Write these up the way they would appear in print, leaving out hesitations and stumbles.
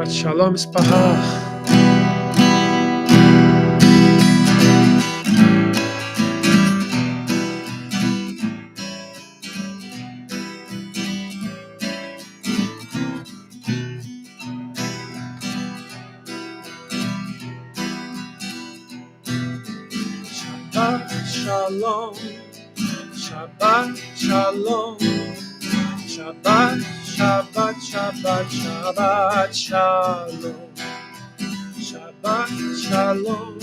Shabbat Shalom, Mispaha. Shabbat Shalom, Shabbat Shalom, Shabbat, Shabbat, Shabbat, Shabbat Shalom, Shabbat Shalom,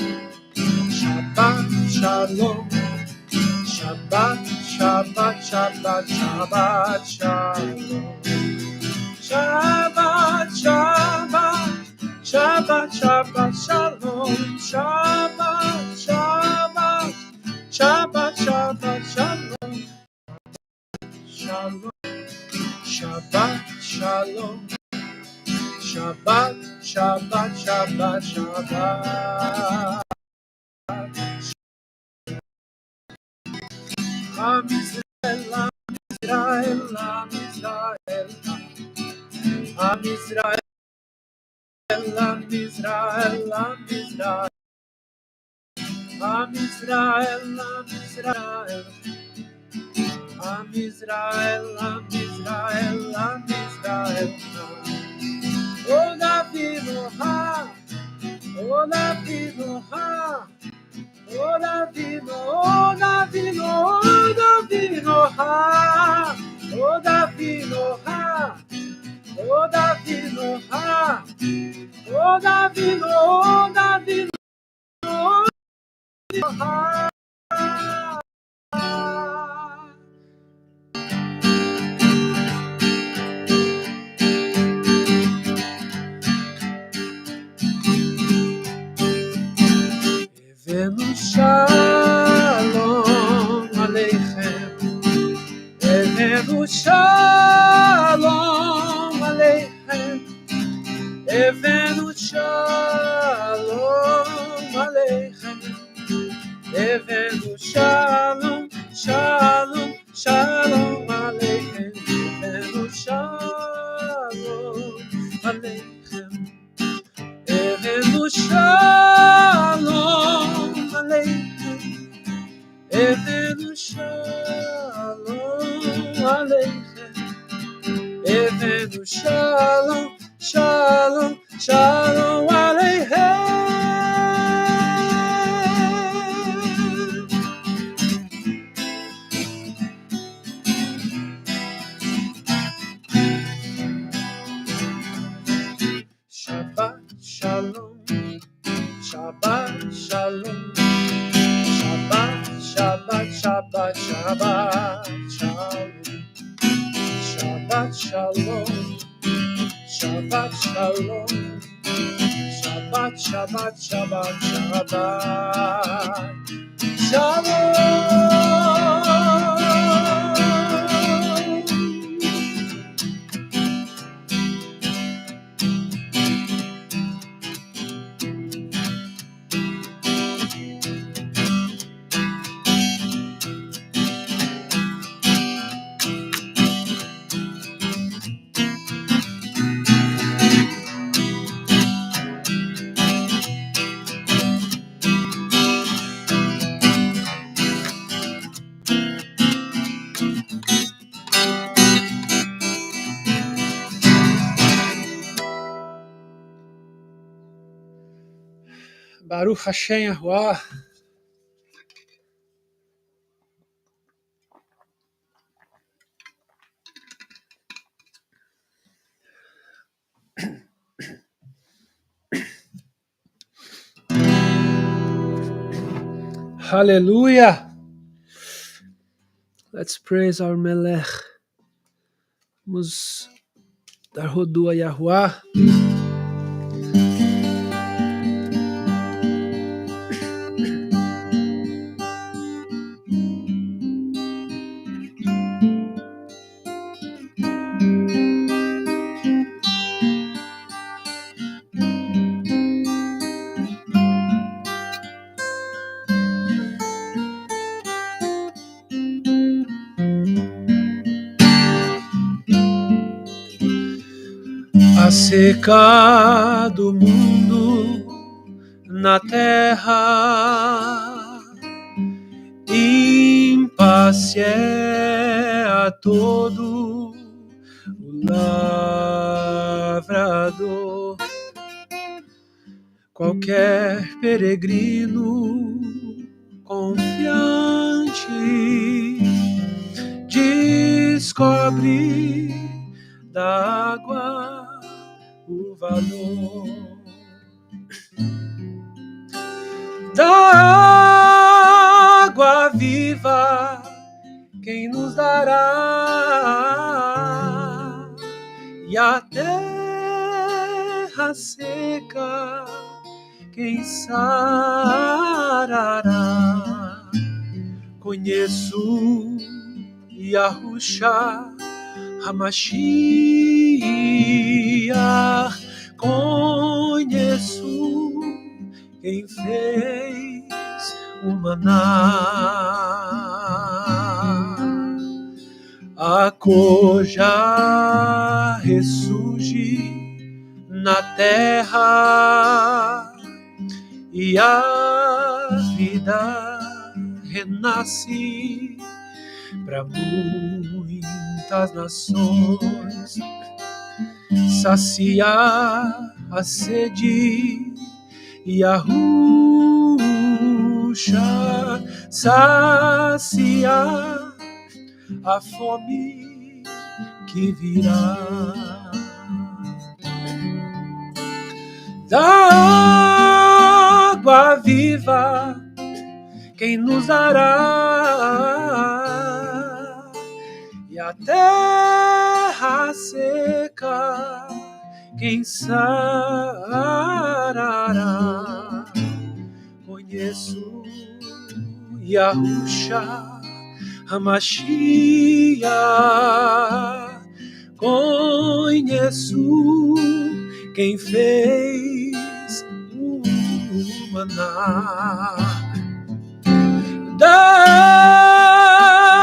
Shabbat Shalom, Shabbat, Shabbat, Shabbat, Shabbat Shalom, Shabbat, Shabbat, Shabbat, Shabbat Shalom, Shabbat, Shabbat, Shabbat, Shabbat Shalom, Shalom, Shabbat Shalom, Shabbat, Shabbat, Shabbat, Shabbat. Am Israel, Am Israel, Am Israel, Am Israel, Am Israel, Am Israel, Am Israel, Am Israel, Am Israel, Am Israel, Am Israel. Oh Davino ha, oh Davino ha, oh Davino, oh Davino, oh Davino ha, oh Davino ha, oh Davino ha, oh Davino, oh Davino, oh Davino ha. Evenu Shalom Aleichem, Evenu Shalom Aleichem, Evenu Shalom Aleichem, Evenu Shalom, Shalom, Shalom Aleichem, Evenu Shalom Aleichem, Evenu Shalom Aleichem, Evenu Shalom Aleichem, Evenu Shalom, Shalom, Shalom Aleichem. Shabbat Shalom, Shabbat Shalom, Shabbat, Shabbat, Shabbat, Shabbat Shalom, Shabbat Shalom, Shabbat Shalom, Shabbat, Shabbat, Shabbat, Shabbat Baruch Hashem Yahuwah. Hallelujah. Let's praise our Melech. Vamos dar rodo a Yahuwah. a seca do mundo na terra, em paz é a todo o lavrador. Qualquer peregrino confiante descobre da água o valor. Da água viva quem nos dará, e a terra seca quem sarará. Conheço Yahuwah Hamashiach, conheço quem fez o maná. A cor já ressurge na terra e a vida renasce para muitas nações. Saciar a sede, Yahuwah, saciar a fome que virá. Da água viva quem nos dará, e a terra seca quem sarará. Conheço Yahuwah Hamashiach, conheço quem fez o maná. Da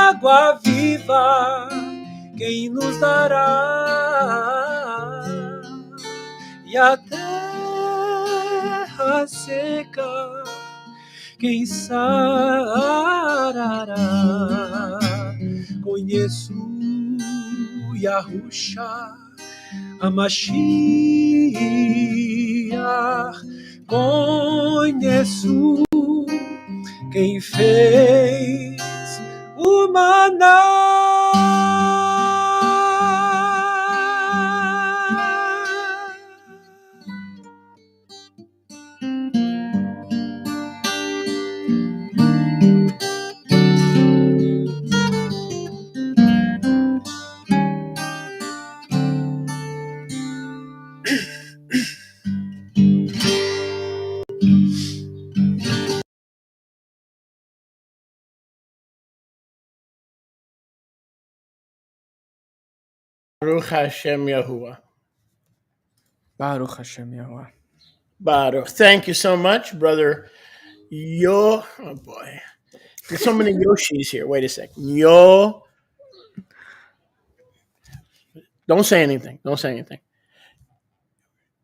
água viva quem nos dará, e a terra seca quem sarará. Conheço Yahuwah Hamashiach, conheço quem fez o maná. Baruch Hashem Yahuwah. Baruch Hashem Yahuwah. Baruch. Thank you so much, brother. Oh boy. There's so many Yoshis here. Wait a second. Don't say anything. Don't say anything.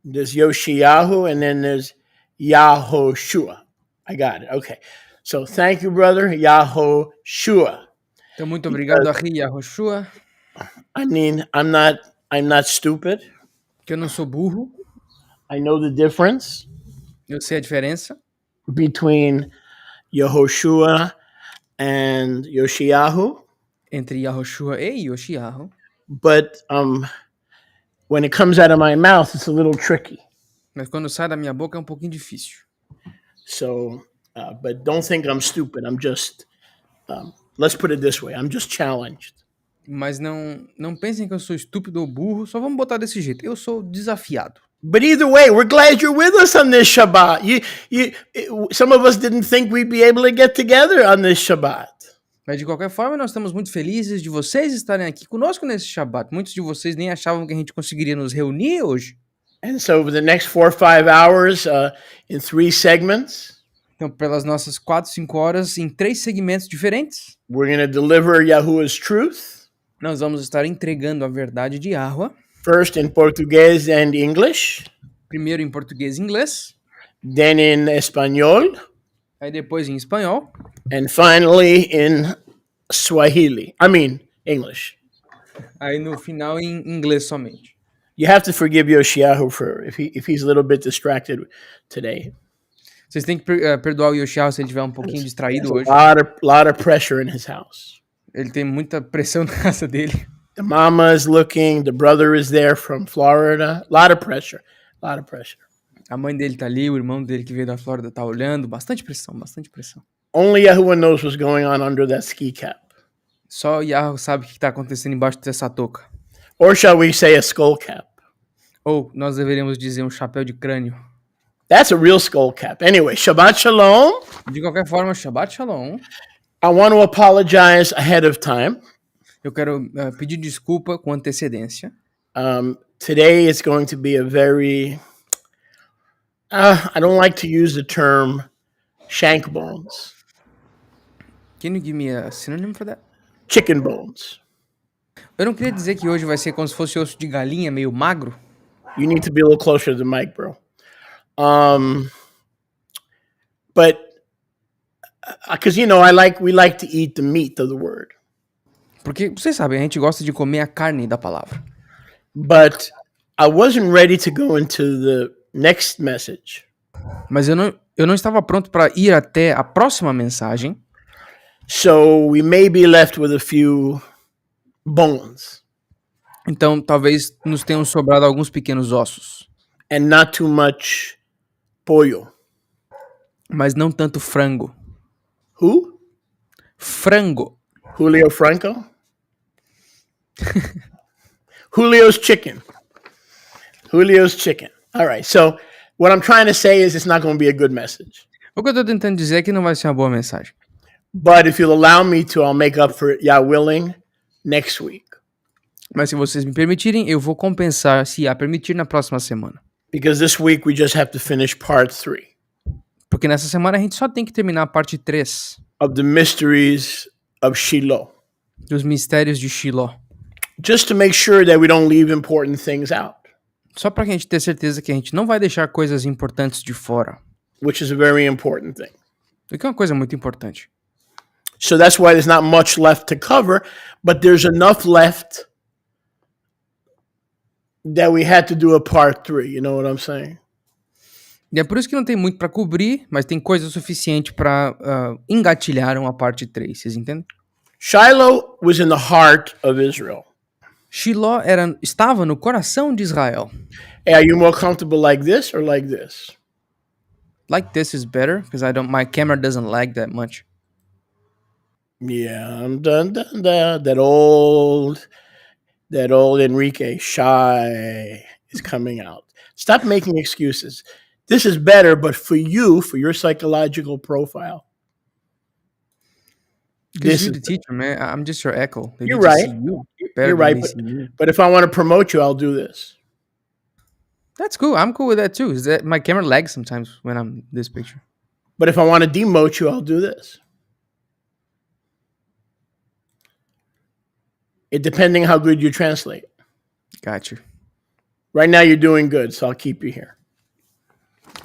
There's Yoshiyahu and then there's Yahoshua. I got it. Okay. So thank you, brother. Yahoshua. Então, muito obrigado a Yahushua. I mean, I'm not stupid. Que eu não sou burro. I know the difference. Eu sei a diferença between Yehoshua and Yoshiyahu. Entre Yahushua e Yoshiyahu. But when it comes out of my mouth, it's a little tricky. Mas quando sai da minha boca é um pouquinho difícil. So, but don't think I'm stupid. I'm just, let's put it this way. I'm just challenged. Mas não pensem que eu sou estúpido ou burro. Só vamos botar desse jeito. Eu sou desafiado. But either way, we're glad you're with us on this Shabbat. Some of us didn't think we'd be able to get together on this Shabbat. Mas de qualquer forma, nós estamos muito felizes de vocês estarem aqui conosco nesse Shabbat. Muitos de vocês nem achavam que a gente conseguiria nos reunir hoje. And so over the next 4 or 5 hours, in 3 segments, então pelas nossas 4, 5 horas em 3 segmentos diferentes, we're going to deliver Yahuwah's truth. Nós vamos estar entregando a verdade de Yahuwah. First in Portuguese and English, Primeiro em português e inglês, then in Espanol, aí depois em espanhol, and finally in Swahili. I mean, English. aí no final em inglês somente. You have to forgive Yoshiahu for if he's a little bit distracted today. Vocês têm que perdoar o Yoshiao se ele estiver um pouquinho distraído There's hoje. a lot of pressure in his house. Ele tem muita pressão na casa dele. The mama is looking, the brother is there from Florida. A lot of pressure. A mãe dele tá ali, o irmão dele que veio da Flórida tá olhando. Bastante pressão, bastante pressão. Only Yahuwah knows what's going on under that ski cap. Só o Yahweh sabe o que tá acontecendo embaixo dessa touca. Or shall we say a skull cap? Ou nós deveríamos dizer um chapéu de crânio. That's a real skull cap. Anyway, Shabbat Shalom. De qualquer forma, Shabbat Shalom. I want to apologize ahead of time. Eu quero pedir desculpa com antecedência. Today is going to be a very... I don't like to use the term shank bones. Can you give me a synonym for that? Chicken bones. Eu não queria dizer que hoje vai ser como se fosse osso de galinha, meio magro. You need to be a little closer to the mic, bro. But because we like to eat the meat of the word. Porque vocês sabem, a gente gosta de comer a carne da palavra. But I wasn't ready to go into the next message. Mas eu não estava pronto para ir até a próxima mensagem. So we may be left with a few bones. Então, talvez nos tenham sobrado alguns pequenos ossos. And not too much pollo. Mas não tanto frango. Who? Frango. Julio Franco? Julio's chicken. All right. So what I'm trying to say is it's not going to be a good message. O que eu estou tentando dizer é que não vai ser uma boa mensagem. But if you'll allow me to, I'll make up for it, Yah willing, next week. Mas se vocês me permitirem, eu vou compensar, se a permitir, na próxima semana. Because this week we just have to finish part 3. Porque nessa semana a gente só tem que terminar a parte 3. Of the mysteries of Shiloh. Dos mistérios de Shiloh. Just to make sure that we don't leave important things out. Só pra gente ter certeza que a gente não vai deixar coisas importantes de fora. Which is a very important thing. O que é uma coisa muito importante. So that's why there's not much left to cover, but there's enough left that we had to do a part 3, you know what I'm saying? E é por isso que não tem muito pra cobrir, mas tem coisa suficiente pra engatilhar uma parte 3, vocês entendem? Shiloh was in the heart of Israel. Shiloh estava no coração de Israel. Hey, are you more comfortable like this or like this? Like this is better, because my camera doesn't lag that much. Yeah, I'm done. That old Enrique shy is coming out. Stop making excuses. This is better, but for you, for your psychological profile. Because you're the teacher, man. I'm just your echo. You're right. You're right. But if I want to promote you, I'll do this. That's cool. I'm cool with that too. Is that my camera lags sometimes when I'm this picture. But if I want to demote you, I'll do this. It depending how good you translate. Got you. Right now you're doing good, so I'll keep you here.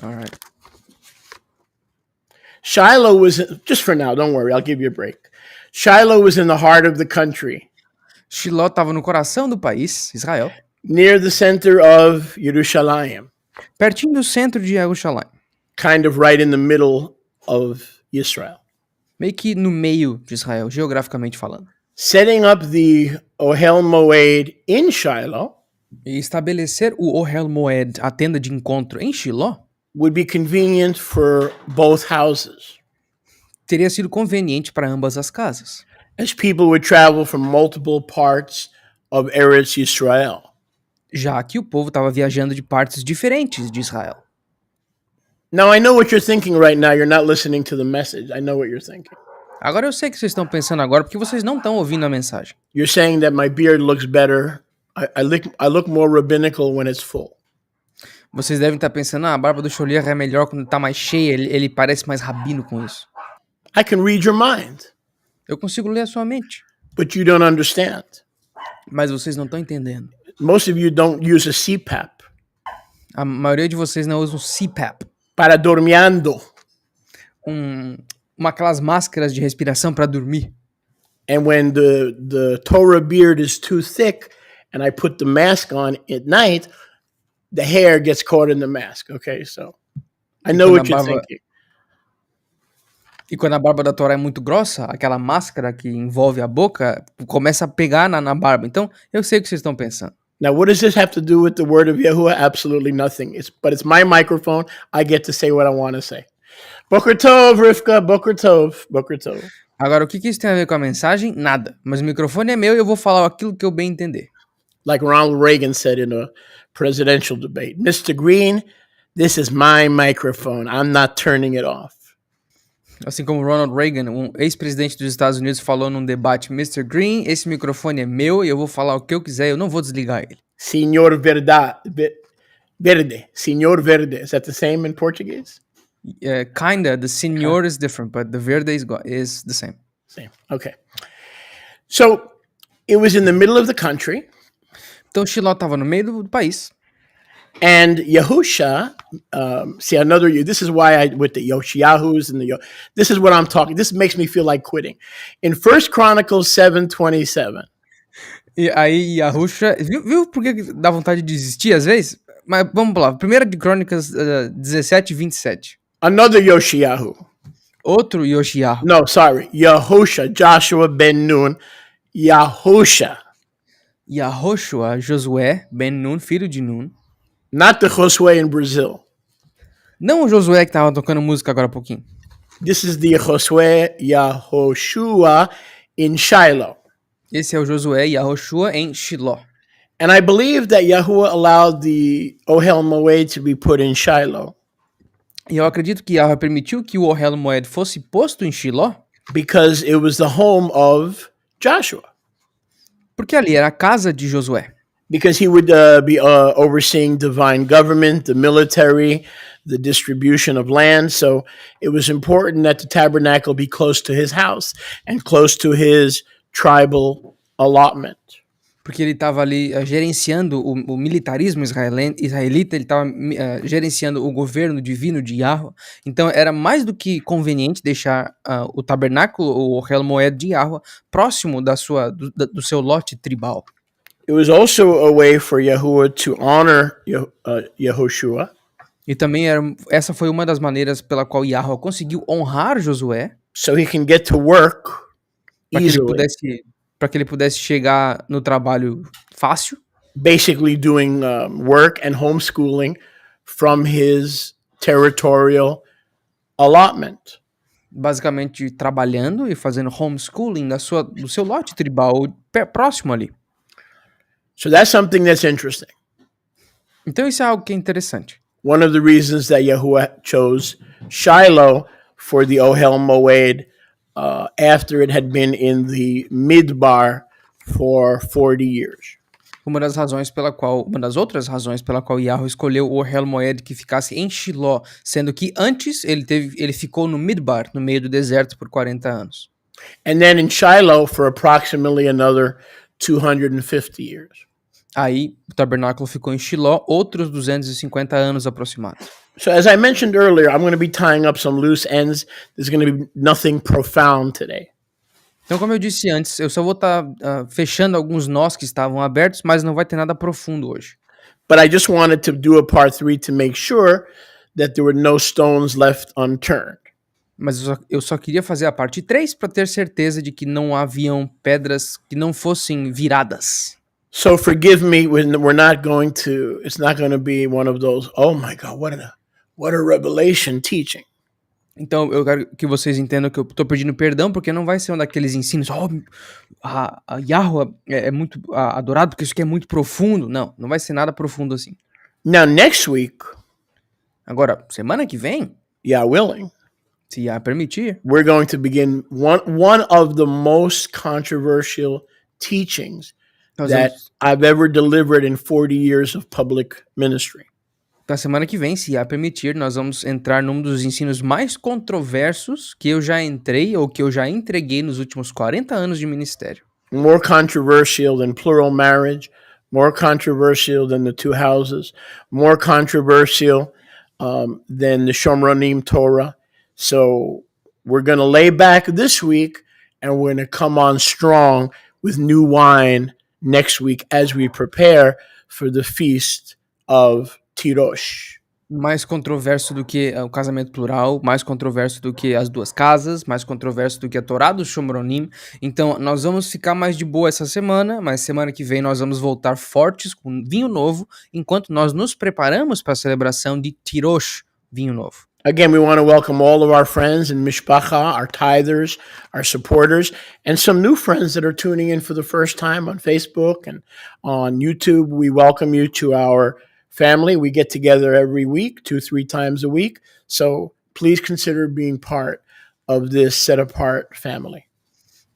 All right. Shiloh was, just for now, don't worry, I'll give you a break. Shiloh was in the heart of the country. Shiloh estava no coração do país, Israel. Near the center of Yerushalayim. Pertinho do centro de Jerusalém. Kind of right in the middle of Israel. Meio que no meio de Israel, geograficamente falando. Setting up the Ohel Moed in Shiloh. E estabelecer o Ohel Moed, a tenda de encontro em Shiloh, would be convenient for both houses. Teria sido conveniente para ambas as casas. As people would travel from multiple parts of Eretz Yisrael. Já que o povo estava viajando de partes diferentes de Israel. Now I know what you're thinking right now. You're not listening to the message. I know what you're thinking. Agora eu sei que vocês estão pensando agora porque vocês não estão ouvindo a mensagem. You're saying that my beard looks better. I look more rabbinical when it's full. Vocês devem estar pensando, a barba do Sholiach é melhor quando está mais cheia, ele parece mais rabino com isso. I can read your mind. Eu consigo ler a sua mente. But you don't understand. Mas vocês não estão entendendo. most of you don't use a CPAP. A maioria de vocês não usa o CPAP. Para dormindo. Aquelas máscaras de respiração para dormir. And when the Torah beard is too thick and I put the mask on at night, the hair gets caught in the mask. Okay, so I know what you're thinking. E quando a barba da Torá é muito grossa, aquela máscara que envolve a boca começa a pegar na barba. Então, eu sei o que vocês estão pensando. Now, what does this have to do with the word of Yahuwah? Absolutely nothing. But it's my microphone. I get to say what I want to say. Boker Tov, Rivka. Boker Tov. Boker Tov. Agora, o que isso tem a ver com a mensagem? Nada. Mas o microfone é meu e eu vou falar aquilo que eu bem entender. Like Ronald Reagan said in a presidential debate, Mr. Green, this is my microphone. I'm not turning it off. Assim como Ronald Reagan, um ex-presidente dos Estados Unidos, falou num debate, Mr. Green, esse microfone é meu e eu vou falar o que eu quiser, eu não vou desligar ele. Senhor Verde. Senhor Verde. Is that the same in Portuguese? Kinda. The senor is different, but the verde is the same. Same. Okay. So, it was in the middle of the country. Então, Shiloh estava no meio do país. And Yahusha, see another, this is why with the Yoshiyahus and this is what I'm talking, this makes me feel like quitting. In 1 Chronicles 7:27. E aí, Yahusha, viu por que dá vontade de desistir às vezes? Mas vamos lá, 1 de Crônicas 17:27. Another Yoshiyahu. Outro Yoshiyahu. No, sorry, Yahusha, Joshua ben Nun, Yahusha. Yahushua, Josué ben Nun, filho de Nun. Not the Josué in Brazil. Não o Josué que tava tocando música agora há pouquinho. This is the Josué Yahushua in Shiloh. Esse é o Josué Yahushua em Shiloh. And I believe that Yahuwah allowed the Ohel Moed to be put in Shiloh. E eu acredito que Yahuwah permitiu que o Ohel Moed fosse posto em Shiloh. Because it was the home of Joshua. Porque ali era a casa de Josué. Because he would be overseeing divine government, the military, the distribution of land. So it was important that the tabernacle be close to his house and close to his tribal allotment. Porque ele estava ali gerenciando o militarismo israelita, ele estava gerenciando o governo divino de Yahuwah. Então era mais do que conveniente deixar o tabernáculo, o Ohel Moed de Yahuwah, próximo do seu lote tribal. It was also a way for Yahuwah to honor Yahushua. E também essa foi uma das maneiras pela qual Yahuwah conseguiu honrar Josué. So he can get to work easily. Para que ele pudesse chegar no trabalho fácil. Basically doing work and homeschooling from his territorial allotment. Basicamente trabalhando e fazendo homeschooling do seu lote tribal próximo ali. So that's something that's interesting. Então isso é algo que é interessante. One of the reasons that Yahuwah chose Shiloh for the Ohel Moed after it had been in the Midbar for 40 years. Uma das outras razões pela qual Yahuwah escolheu o Ohel Moed que ficasse em Shiloh, sendo que antes ele ficou no Midbar, no meio do deserto por 40 anos. And then in Shiloh for approximately another 250 years. Aí o tabernáculo ficou em Shiloh outros 250 anos aproximados. So as I mentioned earlier, I'm going to be tying up some loose ends. There's going to be nothing profound today. Então, como eu disse antes, eu só vou estar fechando alguns nós que estavam abertos, mas não vai ter nada profundo hoje. But I just wanted to do a part 3 to make sure that there were no stones left unturned. Mas eu só queria fazer a parte 3 para ter certeza de que não haviam pedras que não fossem viradas. So forgive me when it's not going to be one of those, oh my God, what a revelation teaching. Então eu quero que vocês entendam que eu estou pedindo perdão, porque não vai ser um daqueles ensinos, a Yahuwah é muito adorado porque isso aqui é muito profundo. Não vai ser nada profundo assim. Now next week, agora, semana que vem, Yah willing, se Yah permitir, we're going to begin one of the most controversial teachings that I've ever delivered in 40 years of public ministry. Na semana que vem, se Yah permitir, nós vamos entrar num dos ensinos mais controversos que eu já entrei ou que eu já entreguei nos últimos 40 anos de ministério. More controversial than plural marriage, more controversial than the two houses, more controversial than the Shomronim Torah. So we're going to lay back this week and we're going to come on strong with new wine next week as we prepare for the feast of Tirosh. Mais controverso do que o casamento plural, mais controverso do que as duas casas, mais controverso do que a Torá do Shomronim. Então, nós vamos ficar mais de boa essa semana, mas semana que vem nós vamos voltar fortes com vinho novo, enquanto nós nos preparamos para a celebração de Tirosh, vinho novo. Again, we want to welcome all of our friends in Mishpacha, our tithers, our supporters, and some new friends that are tuning in for the first time on Facebook and on YouTube. We welcome you to our family. We get together every week, 2-3 times a week. So please consider being part of this set-apart family.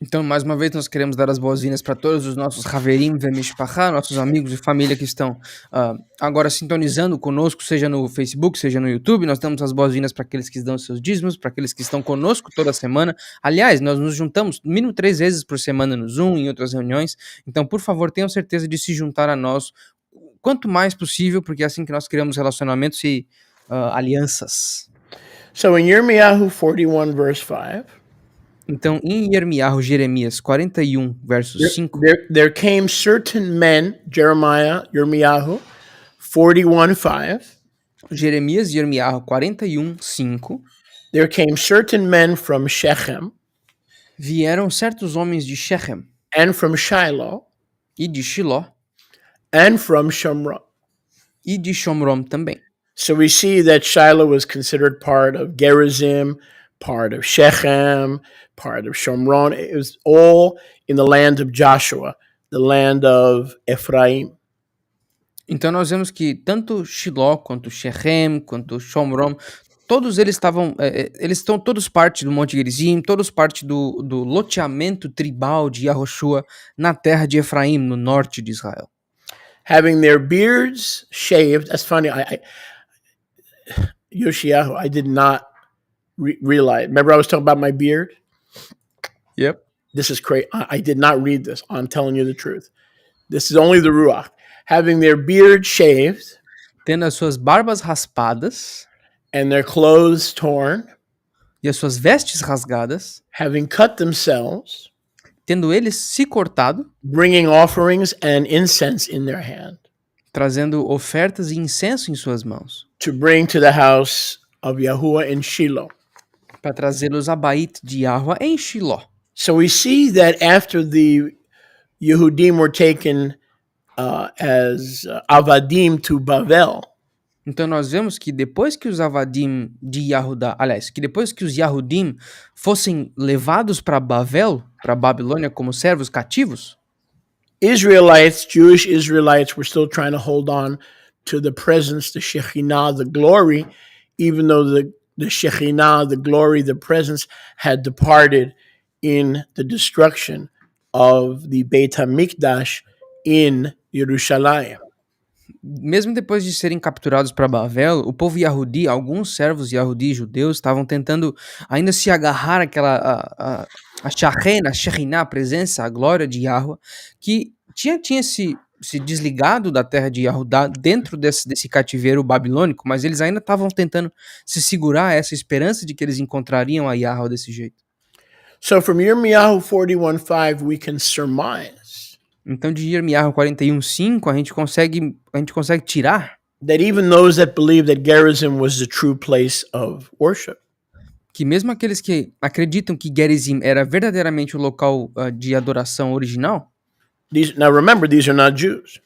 Então, mais uma vez, nós queremos dar as boas-vindas para todos os nossos Haverim Vemishpachá, nossos amigos e família que estão agora sintonizando conosco, seja no Facebook, seja no YouTube. Nós damos as boas-vindas para aqueles que dão seus dízimos, para aqueles que estão conosco toda semana. Aliás, nós nos juntamos no mínimo 3 vezes por semana no Zoom, em outras reuniões. Então, por favor, tenham certeza de se juntar a nós quanto mais possível, porque é assim que nós criamos relacionamentos e alianças. So in Yirmiyahu 41, verse 5, então, em Jeremias 41, versos 5, there came certain men, Yirmiyahu 41, 5. Jeremias 41, 5. There came certain men from Shechem. Vieram certos homens de Shechem. And from Shiloh. E de Shiloh. And from Shomron. E de Shomron também. So we see that Shiloh was considered part of Gerizim, part of Shechem, part of Shomron. It was all in the land of Joshua, the land of Ephraim. Então nós vemos que tanto Shiloh, quanto Shechem, quanto Shomron, todos eles estão todos parte do Monte Gerizim, todos parte do loteamento tribal de Yahushua na terra de Efraim, no norte de Israel. Having their beards shaved. That's funny. Yoshiyahu, I did not realize. Remember I was talking about my beard? Yep. This is crazy. I did not read this. I'm telling you the truth. This is only the Ruach. Having their beard shaved. Tendo as suas barbas raspadas. And their clothes torn. E as suas vestes rasgadas. Having cut themselves. Tendo eles se cortado. Bringing offerings and incense in their hand. Trazendo ofertas e incenso em suas mãos. To bring to the house of Yahuwah in Shiloh. Para trazê-los a Bait de Yahuwah em Shiloh. So we see that after the Yehudim were taken as Avadim to Bavel. Então nós vemos que depois que os Avadim de Yahudá, aliás, que depois que os Yahudim fossem levados para Bavel, para Babilônia como servos cativos, Jewish Israelites were still trying to hold on to the presence, the Shekhinah, the glory, even though the Shekhinah, the glory, the presence had departed in the destruction of the Beit HaMikdash in Jerusalem. Mesmo depois de serem capturados para Bavel, o povo Yahudi, alguns servos Yahudi judeus, estavam tentando ainda se agarrar àquela a Shekhinah, a presença, a glória de Yahuwah, que tinha se desligado da terra de Yahudá dentro desse cativeiro babilônico, mas eles ainda estavam tentando se segurar a essa esperança de que eles encontrariam a Yahuwah desse jeito. So from Yirmiyahu 41:5 we can surmise. Então de Yirmiyahu 41:5 a gente consegue tirar that even those that believe that Gerizim was the true place of worship. Que mesmo aqueles que acreditam que Gerizim era verdadeiramente o local de adoração original. Now remember, these are not Jews.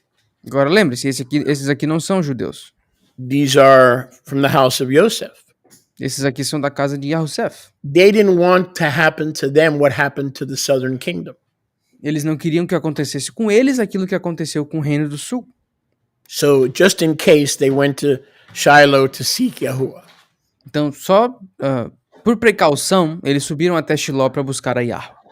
Agora lembre-se, esses aqui não são judeus. These are from the house of Yosef. Esses aqui são da casa de Yosef. They didn't want to happen to them what happened to the southern kingdom. Eles não queriam que acontecesse com eles aquilo que aconteceu com o Reino do Sul. So just in case they went to Shiloh to seek Yahuwah. Então só por precaução eles subiram até Shiloh para buscar a Yahuwah.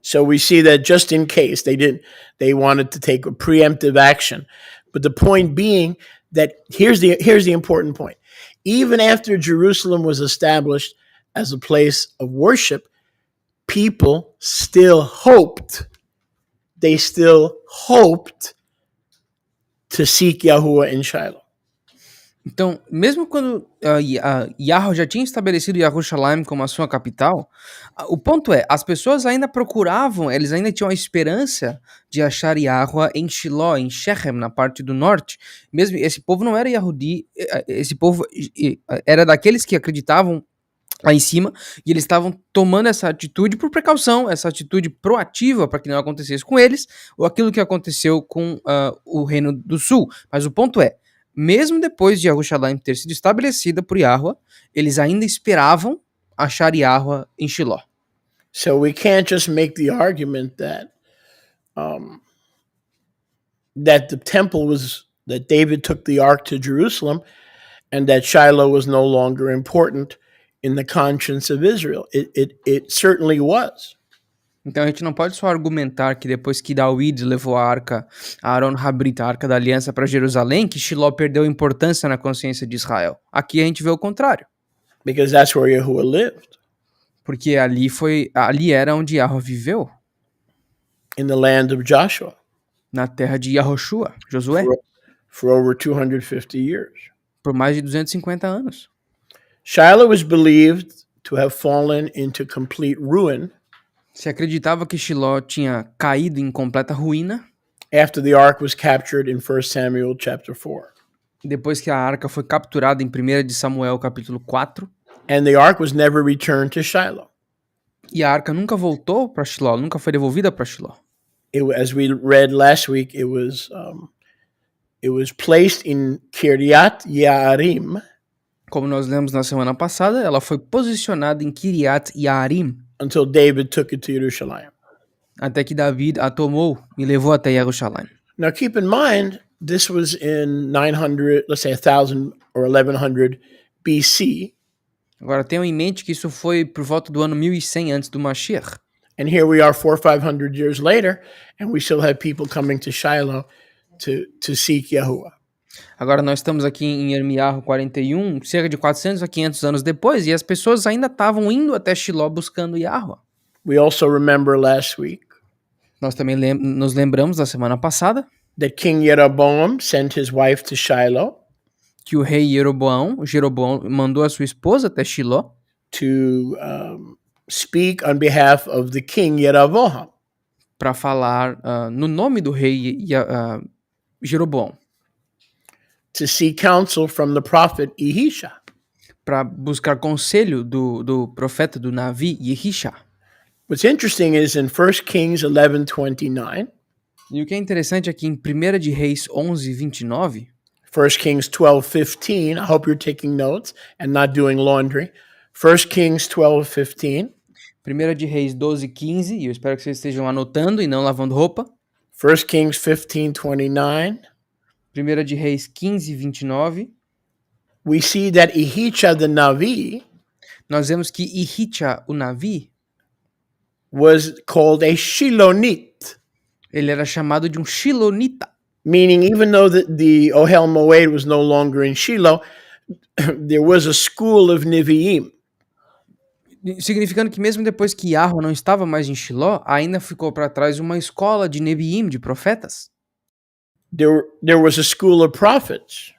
So we see that just in case they wanted to take a preemptive action. But the point being that here's the important point. Even after Jerusalem was established as a place of worship, people still hoped. They still hoped to seek Yahuwah in Shiloh. Então, mesmo quando Yahweh já tinha estabelecido Yerushalayim como a sua capital, o ponto é, as pessoas ainda procuravam, eles ainda tinham a esperança de achar Yahweh em Shiloh, em Shechem, na parte do norte. Mesmo esse povo não era Yahudi, esse povo era daqueles que acreditavam lá em cima, e eles estavam tomando essa atitude por precaução, essa atitude proativa para que não acontecesse com eles, ou aquilo que aconteceu com o Reino do Sul. Mas o ponto é, mesmo depois de Yerushalayim ter sido estabelecida por Yahuwah, eles ainda esperavam achar Yahuwah em Shiloh. So we can't just make the argument that the temple that David took the ark to Jerusalem and that Shiloh was no longer important in the conscience of Israel. It certainly was. Então a gente não pode só argumentar que depois que David levou a arca, Aaron Habrit, a arca da aliança para Jerusalém, que Shiloh perdeu importância na consciência de Israel. Aqui a gente vê o contrário. Because that's where Yahuwah lived. Porque ali era onde Yahweh viveu. In the land of Joshua. Na terra de Yahoshua, Josué. For over 250 years. Por mais de 250 anos. Shiloh is believed to have fallen into complete ruin. Se acreditava que Shiloh tinha caído em completa ruína. After the ark was captured in 1 Samuel chapter 4. Depois que a arca foi capturada em 1 de Samuel capítulo 4. And the ark was never returned to Shiloh. E a arca nunca voltou para Shiloh, nunca foi devolvida para Shiloh. As we read last week, it was placed in Kiryat Yearim. Como nós lemos na semana passada, ela foi posicionada em Kiryat Yearim. Until David took it to Jerusalem. Até que David a tomou e levou até Jerusalém. Now keep in mind, this was in 900, let's say 1000 or 1100 BC. Agora tenham em mente que isso foi por volta do ano 1100 antes do Mashiach. And here we are 400 or 500 years later, and we still have people coming to Shiloh to seek Yahuwah. Agora nós estamos aqui em Irmiyahu 41, cerca de 400 a 500 anos depois, e as pessoas ainda estavam indo até Shiloh buscando Yahuwah. We also remember last week. Nós também nos lembramos da semana passada that King Jeroboam sent his wife to Shiloh. Que o rei Jeroboão mandou a sua esposa até Shiloh to speak on behalf of the king Yeroboam. Para falar no nome do rei Jeroboão. To seek counsel from the prophet Elisha. Para buscar conselho do profeta do Navi Elisha. What's interesting is in 1 Kings 11:29. E o que é interessante aqui em 1 de Reis 11:29. 1 Kings 12:15. I hope you're taking notes and not doing laundry. 1 Kings 12:15. 1 de Reis 12:15. E eu espero que vocês estejam anotando e não lavando roupa. 1 Kings 15:29. 1 de Reis 15:29. We see that Elisha the Navi. Nós vemos que Elisha o Navi was called a Shilonite. Ele era chamado de um Shilonita. Meaning, even though the Ohel Moed was no longer in Shiloh, there was a school of Nevi'im. Significando que mesmo depois que Yahweh não estava mais em Shiloh, ainda ficou para trás uma escola de Nevi'im, de profetas. There was a school of prophets.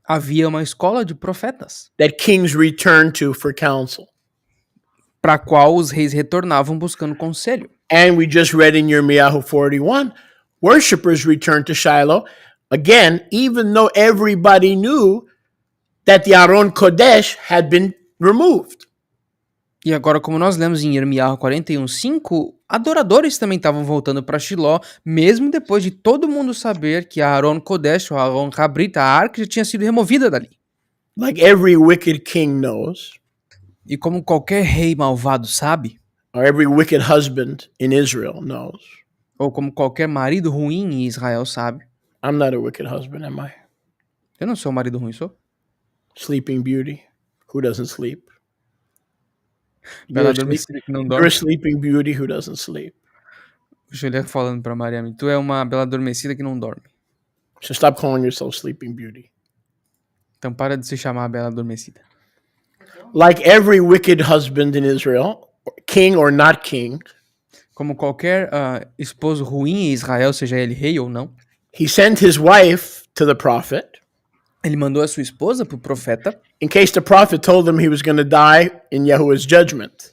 Havia uma escola de profetas. That kings returned to for counsel. Para a qual os reis retornavam buscando conselho. And we just read in Yirmiyahu 41, worshippers returned to Shiloh, again, even though everybody knew that the Aron Kodesh had been removed. E agora, como nós lemos em Irmiyahu 41:5, adoradores também estavam voltando para Shiloh, mesmo depois de todo mundo saber que a Aron Kodesh, ou a Aron Habrit, a arca, já tinha sido removida dali. Like every wicked king knows. E como qualquer rei malvado sabe, or every wicked husband in Israel knows. Ou como qualquer marido ruim em Israel sabe. I'm not a wicked husband, am I? Eu não sou um marido ruim, sou? Sleeping Beauty, who doesn't sleep? Bela adormecida que não You're a dorme. sleeping beauty who doesn't sleep. O Juliano falando pra Mariana, tu é uma bela adormecida que não dorme. So stop calling yourself Sleeping Beauty. Então para de se chamar bela adormecida. Like every wicked husband in Israel, king or not king, Como qualquer esposo ruim em Israel, seja ele rei ou não, He sent his wife to the prophet Ele mandou a sua esposa para o profeta, in case the prophet told him he was going to die in Yahuwah's judgment.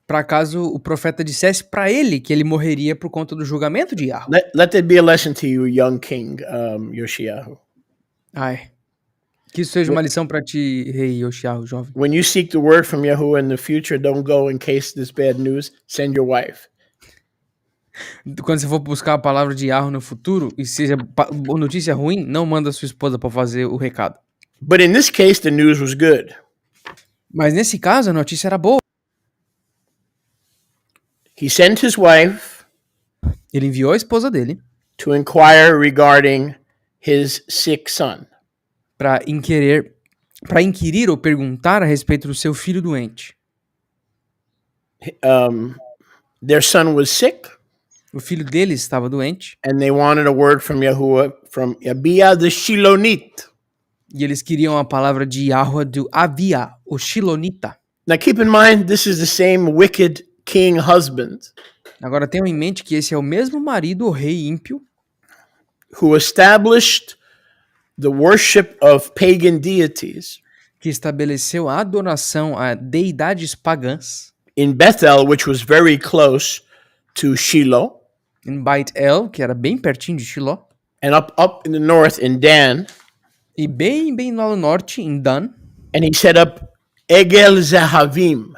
para caso o profeta dissesse para ele que ele morreria por conta do julgamento de Yahuwah. Let that be a lesson to you, young king Yoshiyahu. Ai. Que isso seja uma lição para ti, rei Yoshiyahu, jovem. When you seek the word from Yahuwah in the future, don't go in case this bad news. Send your wife. Quando você for buscar a palavra de Yahuwah no futuro e seja notícia ruim, não manda sua esposa para fazer o recado. But in this case, the news was good. Mas nesse caso, a notícia era boa. He sent his wife Ele enviou a esposa dele to inquire regarding his sick son. para inquirir ou perguntar a respeito do seu filho doente. Their son was sick, O filho dele estava doente and they wanted a word from Yahuwah, from Abia the Shilonite. e eles queriam a palavra de Yahuwah do Abia, o Shilonita. Now keep in mind, this is the same wicked king husband Agora tenham em mente que esse é o mesmo marido, o rei ímpio, who established the worship of pagan deities que estabeleceu a adoração a deidades pagãs in Bethel, which was very close to Shiloh, em Beit El, que era bem pertinho de Shiloh, and up in the north in Dan. e bem no norte, em Dan. And he set up Egel Zehavim,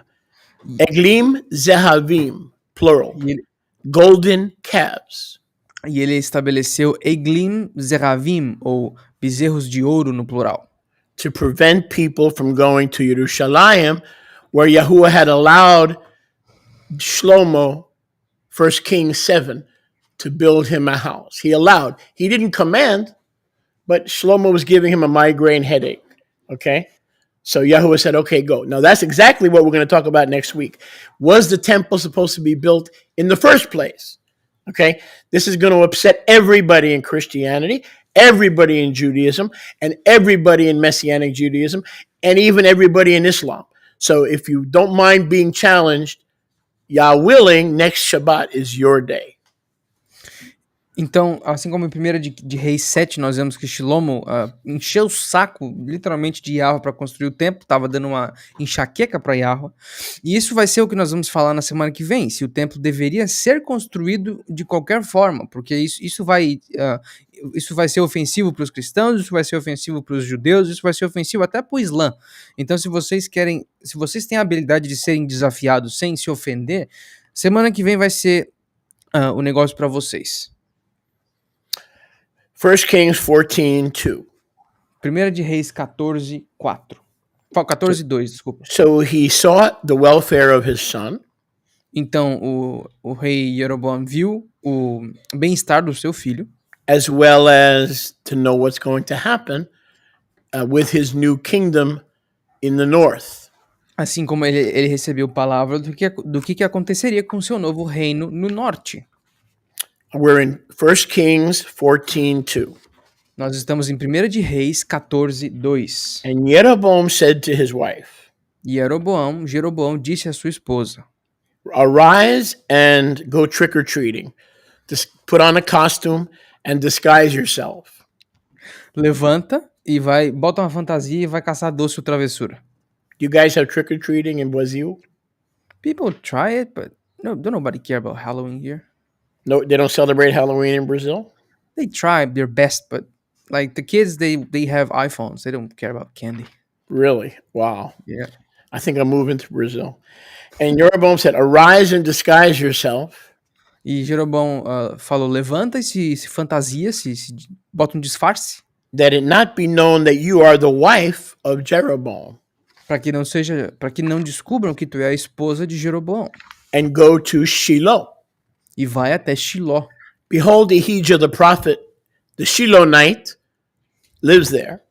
Eglim Zehavim, plural, E ele, golden calves. e ele estabeleceu Eglim Zeravim, ou bezerros de ouro no plural, To prevent people from going to Yerushalayim, where Yahuwah had allowed Shlomo, 1 Kings 7, to build him a house. He allowed. He didn't command, but Shlomo was giving him a migraine headache. Okay? So Yahuwah said, okay, go. Now that's exactly what we're going to talk about next week. Was the temple supposed to be built in the first place? Okay? This is going to upset everybody in Christianity, everybody in Judaism, and everybody in Messianic Judaism, and even everybody in Islam. So if you don't mind being challenged, Yah willing, next Shabbat is your day. Então, assim como em 1 de Reis 7, nós vemos que Shlomo encheu o saco, literalmente, de Yahuwah para construir o templo, estava dando uma enxaqueca para Yahuwah. E isso vai ser o que nós vamos falar na semana que vem, se o templo deveria ser construído de qualquer forma, porque isso vai ser ofensivo para os cristãos, isso vai ser ofensivo para os judeus, isso vai ser ofensivo até para o Islã. Então, se vocês têm a habilidade de serem desafiados sem se ofender, semana que vem vai ser o negócio para vocês. 1 Kings 14:2. 1 de Reis 14:4. 14:2, desculpa. So he sought the welfare of his son, Então, o rei Jeroboam viu o bem-estar do seu filho, as well as to know what's going to happen with his new kingdom in the north. assim como ele recebeu palavra do que aconteceria com seu novo reino no norte. We're in 1 Kings 14:2. Nós estamos em 1 de Reis 14:2. And Jeroboam said to his wife, Jeroboam disse à sua esposa: arise and go trick-or-treating. Just put on a costume and disguise yourself. levanta e bota uma fantasia e vai caçar doce ou travessura. You guys have trick-or-treating in Brazil? People try it, but don't nobody care about Halloween here. No, they don't celebrate Halloween in Brazil? They try their best, but like the kids, they have iPhones. They don't care about candy. Really? Wow. Yeah. I think I'm moving to Brazil. And Jeroboam said, arise and disguise yourself. E Jeroboam falou, levanta e se fantasia, se bota um disfarce, That it not be known that you are the wife of Jeroboam. para que não descubram que tu é a esposa de Jeroboam. And go to Shiloh. E vai até Shiloh. Behold, Ahijah the prophet, the Shilonite, lives there,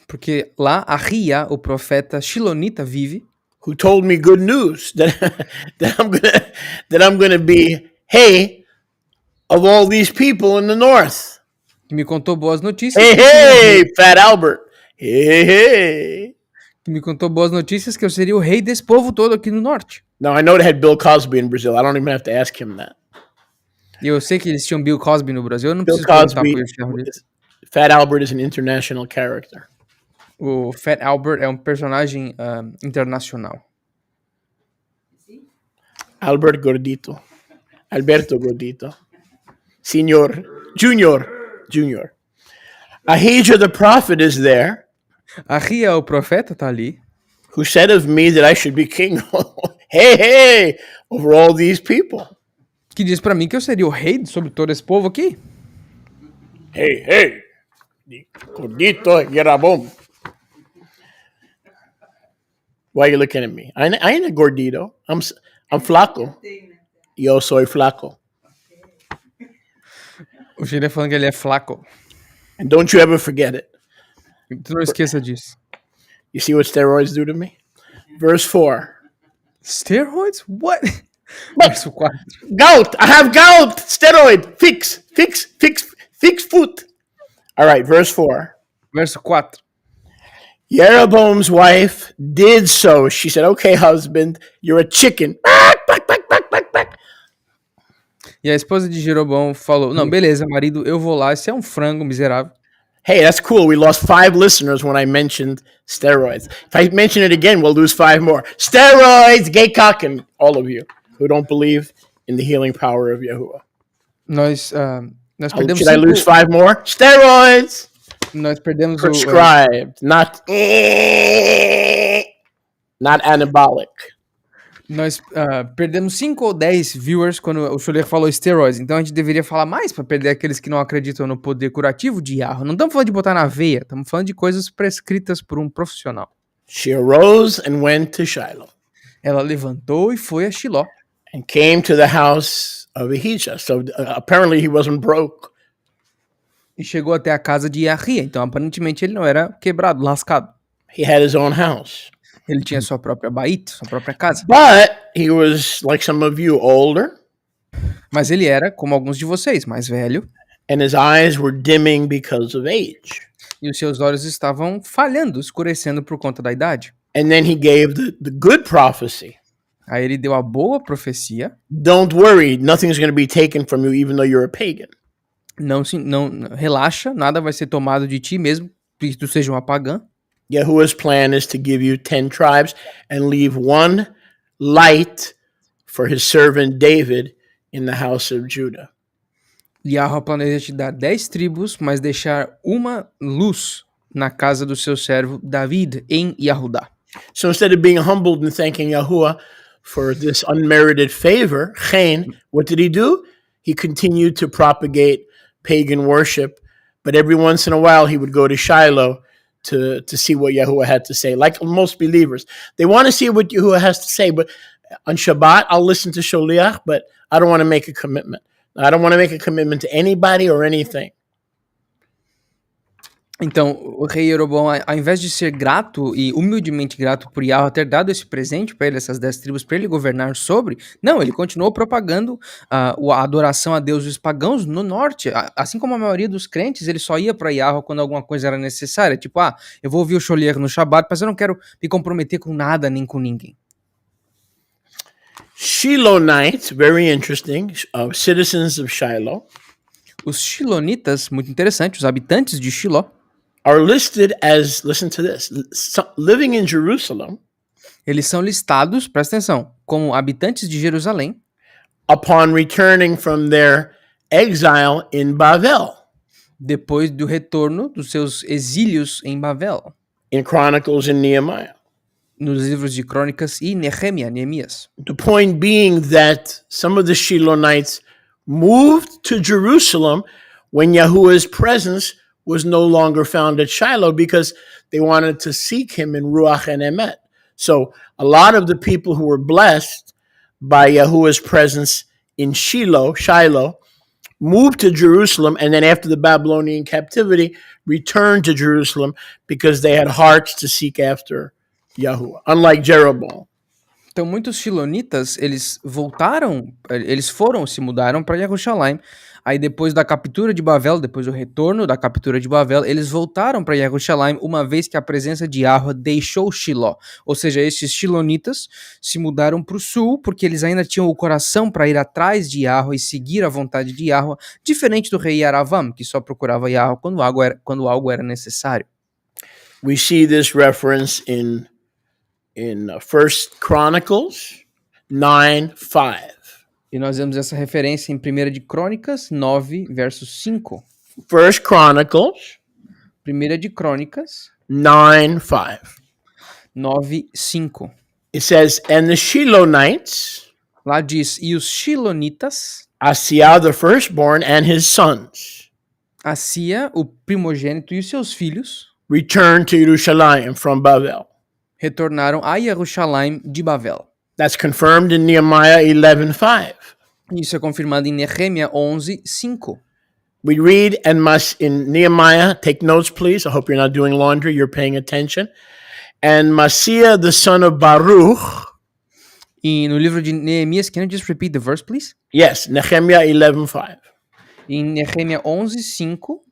Porque lá Ahia, o profeta Shilonita, vive, who told me good news that I'm gonna be of all these people in the north. que me contou boas notícias. Hey, Fat Albert. Hey. Que me contou boas notícias que eu seria o rei desse povo todo aqui no norte. Now I know they had Bill Cosby in Brazil. I don't even have to ask him that. E eu sei que eles tinham Bill Cosby no Brasil, eu não Bill preciso perguntar pro Cosby, Yoshihiro dele. Fat Albert is an international character. O Fat Albert é um personagem internacional. Albert Gordito. Alberto Gordito. Senor. Junior. Ahijah the prophet is there, Ahia, o profeta, tá ali. who said of me that I should be king, hey, over all these people. Que diz pra mim que eu seria o rei sobre todo esse povo aqui. Hey, Gordito, Yerabom. Why are you looking at me? I ain't a gordito. I'm flaco. Yo soy flaco. O Chile falando que ele é flaco. And don't you ever forget it. Tu não esqueça disso. You see what steroids do to me? Verse 4. Steroids? What? But Verso 4. gout. I have gout. Steroid. Fix foot. All right, verse 4. Verso 4. Jeroboam's wife did so. She said, okay, husband, you're a chicken. Back. E a esposa de Jeroboão falou, não, beleza, marido, eu vou lá, esse é um frango miserável. Hey, that's cool. We lost 5 listeners when I mentioned steroids. If I mention it again, we'll lose 5 more. Steroids, gay cock, and all of you who don't believe in the healing power of Yahuwah. Nós perdemos Should I lose 5 more? Steroids! Nós perdemos Prescribed, not anabolic. Nós perdemos 5 ou 10 viewers quando o Schuller falou steroids. Então a gente deveria falar mais para perder aqueles que não acreditam no poder curativo de Yahuwah. Não estamos falando de botar na veia, estamos falando de coisas prescritas por um profissional. She arose and went to Shiloh. Ela levantou e foi a Shiloh. And came to the house of Ahijah. So apparently he wasn't broke. E chegou até a casa de Ahia. Então aparentemente ele não era quebrado, lascado. He had his own house. Ele tinha sua própria baita, sua própria casa. But he was, like some of you, older. Mas ele era, como alguns de vocês, mais velho. And his eyes were dimming because of age. E os seus olhos estavam falhando, escurecendo por conta da idade. And then he gave the good prophecy. Aí ele deu a boa profecia. Don't worry, nothing's going to be taken from you even though you're a pagan. Não relaxa, nada vai ser tomado de ti mesmo que tu seja uma pagã. Yahuwah's plan is to give you 10 tribes and leave 1 light for his servant David in the house of Judah. Yahuwah planeja te dar 10 tribos, mas deixar uma luz na casa do seu servo David em Yahudá. So instead of being humbled and thanking Yahuwah for this unmerited favor, what did he do? He continued to propagate pagan worship, but every once in a while he would go to Shiloh to see what Yahuwah had to say. Like most believers, they want to see what Yahuwah has to say, but on Shabbat, I'll listen to Sholiach, but I don't want to make a commitment. I don't want to make a commitment to anybody or anything. Então, o rei Jeroboão, ao invés de ser grato e humildemente grato por Yahuwah ter dado esse presente para ele, essas 10 tribos, para ele governar sobre, não, ele continuou propagando a adoração a deuses pagãos no norte. Assim como a maioria dos crentes, ele só ia para Yahuwah quando alguma coisa era necessária. Tipo, eu vou ouvir o Sholiach no Shabbat, mas eu não quero me comprometer com nada nem com ninguém. Shilonites, very interesting, citizens of Shiloh. Os Shilonitas, muito interessante, os habitantes de Shiloh, are listed as, listen to this, living in Jerusalem. Eles são listados, presta atenção, como habitantes de Jerusalém. Upon returning from their exile in Bavel. Depois do retorno dos seus exílios em Bavel. In Chronicles and Nehemiah. Nos livros de Crônicas e Neemias. The point being that some of the Shilonites moved to Jerusalem when Yahuwah's presence was no longer found at Shiloh because they wanted to seek him in Ruach and Emet. So a lot of the people who were blessed by Yahuwah's presence in Shiloh, moved to Jerusalem, and then after the Babylonian captivity, returned to Jerusalem because they had hearts to seek after Yahuwah, unlike Jeroboam. Então muitos Shilonitas, eles se mudaram para Jerusalém Aí depois da captura de Babel, depois do retorno da captura de Babel, eles voltaram para Jerusalém, uma vez que a presença de Yahuwah deixou Shiloh. Ou seja, esses shilonitas se mudaram para o sul, porque eles ainda tinham o coração para ir atrás de Yahuwah e seguir a vontade de Yahuwah, diferente do rei Yaravam, que só procurava Yahuwah quando algo era necessário. We see this reference in 1 Chronicles 9:5. E nós vemos essa referência em 1 de Crônicas 9, verso 5. 1 Chronicles 1 de Crônicas 9:5. 9, 5. It says, and the Shilonites, Lá diz, e os Shilonitas, Asiah the firstborn and his sons, Asia, o primogênito e os seus filhos, returned to Jerusalem from Babel. retornaram a Jerusalém de Babel. That's confirmed in Nehemiah 11:5. Isso é confirmado em Nehemia 11, 5. We read in Nehemiah, take notes please, I hope you're not doing laundry, you're paying attention. And Masiah the son of Baruch. E no livro de Neemias, can you just repeat the verse, please? Yes, Nehemiah 11:5. Em Nehemia 11, 5.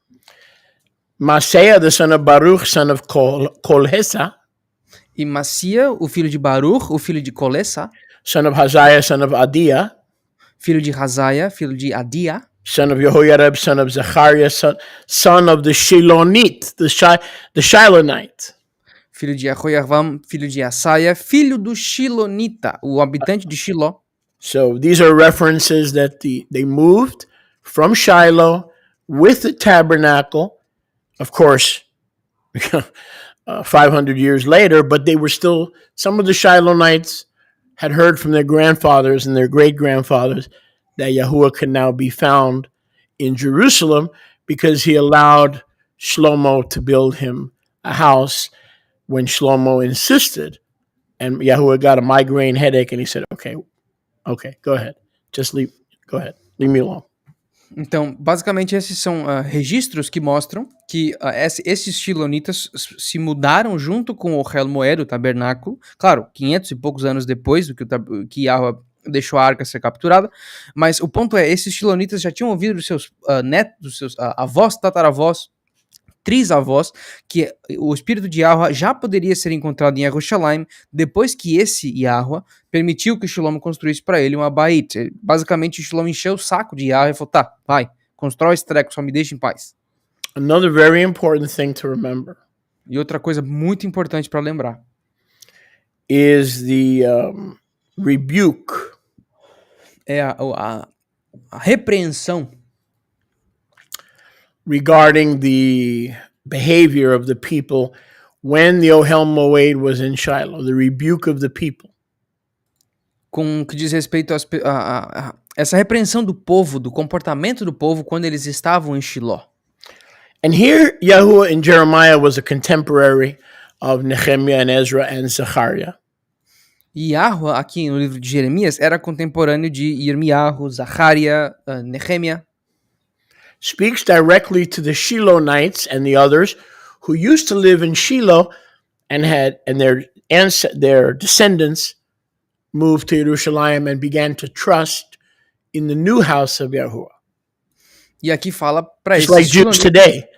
Masiah the son of Baruch, son of Kolhesa. E Macia, o filho de Baruch, o filho de Colessa, Son of Haziah, son of Adiah. filho de Hazaia, filho de Adia, Son of Jehoiarib, son of Zechariah, son of the Shilonite, the Shilonite. filho de Jehoiarvam, filho de Asaia, filho do Shilonita, o habitante de Shiloh. So these are references that they moved from Shiloh with the tabernacle, of course, 500 years later, but they were still, some of the Shilonites had heard from their grandfathers and their great-grandfathers that Yahuwah could now be found in Jerusalem because he allowed Shlomo to build him a house when Shlomo insisted. And Yahuwah got a migraine headache and he said, okay, go ahead. Go ahead. Leave me alone. Então, basicamente, esses são registros que mostram que esses Shilonitas se mudaram junto com o Rel Moed, o tabernáculo, claro, 500 e poucos anos depois do que Yahuwah deixou a arca ser capturada, mas o ponto é, esses Shilonitas já tinham ouvido dos seus netos, dos seus avós, tataravós, trisavós, que o espírito de Yahuwah já poderia ser encontrado em Jerusalém depois que esse Yahuwah permitiu que Shlomo construísse para ele uma Bait. Basicamente, Shlomo encheu o saco de Yahuwah e falou, tá, vai, constrói esse treco, só me deixa em paz. Another very important thing to remember E outra coisa muito importante para lembrar is the rebuke. É a repreensão regarding the behavior of the people when the Ohel Moed was in Shiloh, the rebuke of the people. Com o que diz respeito a essa repreensão do povo, do comportamento do povo quando eles estavam em Shiloh. And here, Yahuwah in Jeremiah was a contemporary of Nehemiah and Ezra and Zechariah. E Yahuwah, aqui no livro de Jeremias, era contemporâneo de Yirmiyahu, Zacharia, Nehemia. Speaks directly to the Shilonites and the others who used to live in Shiloh and their descendants moved to Jerusalem and began to trust in the new house of Yahuwah. E aqui fala para Just like Jews today,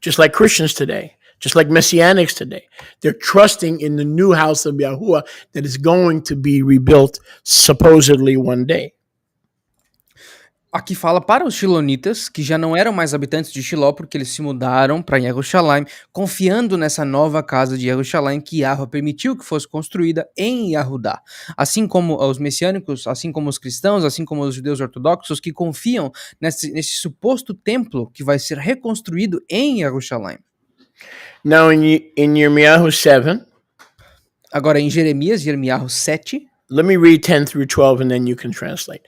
just like Christians today, just like Messianics today. They're trusting in the new house of Yahuwah that is going to be rebuilt supposedly one day. Aqui fala para os Shilonitas, que já não eram mais habitantes de Shiloh, porque eles se mudaram para Jerusalém, confiando nessa nova casa de Jerusalém que Yahuwah permitiu que fosse construída em Yahudá. Assim como os messiânicos, assim como os cristãos, assim como os judeus ortodoxos, que confiam nesse suposto templo que vai ser reconstruído em Jerusalém. Now in Yirmiyahu 7, agora em Jeremias 7, let me read 10 through 12 and then you can translate.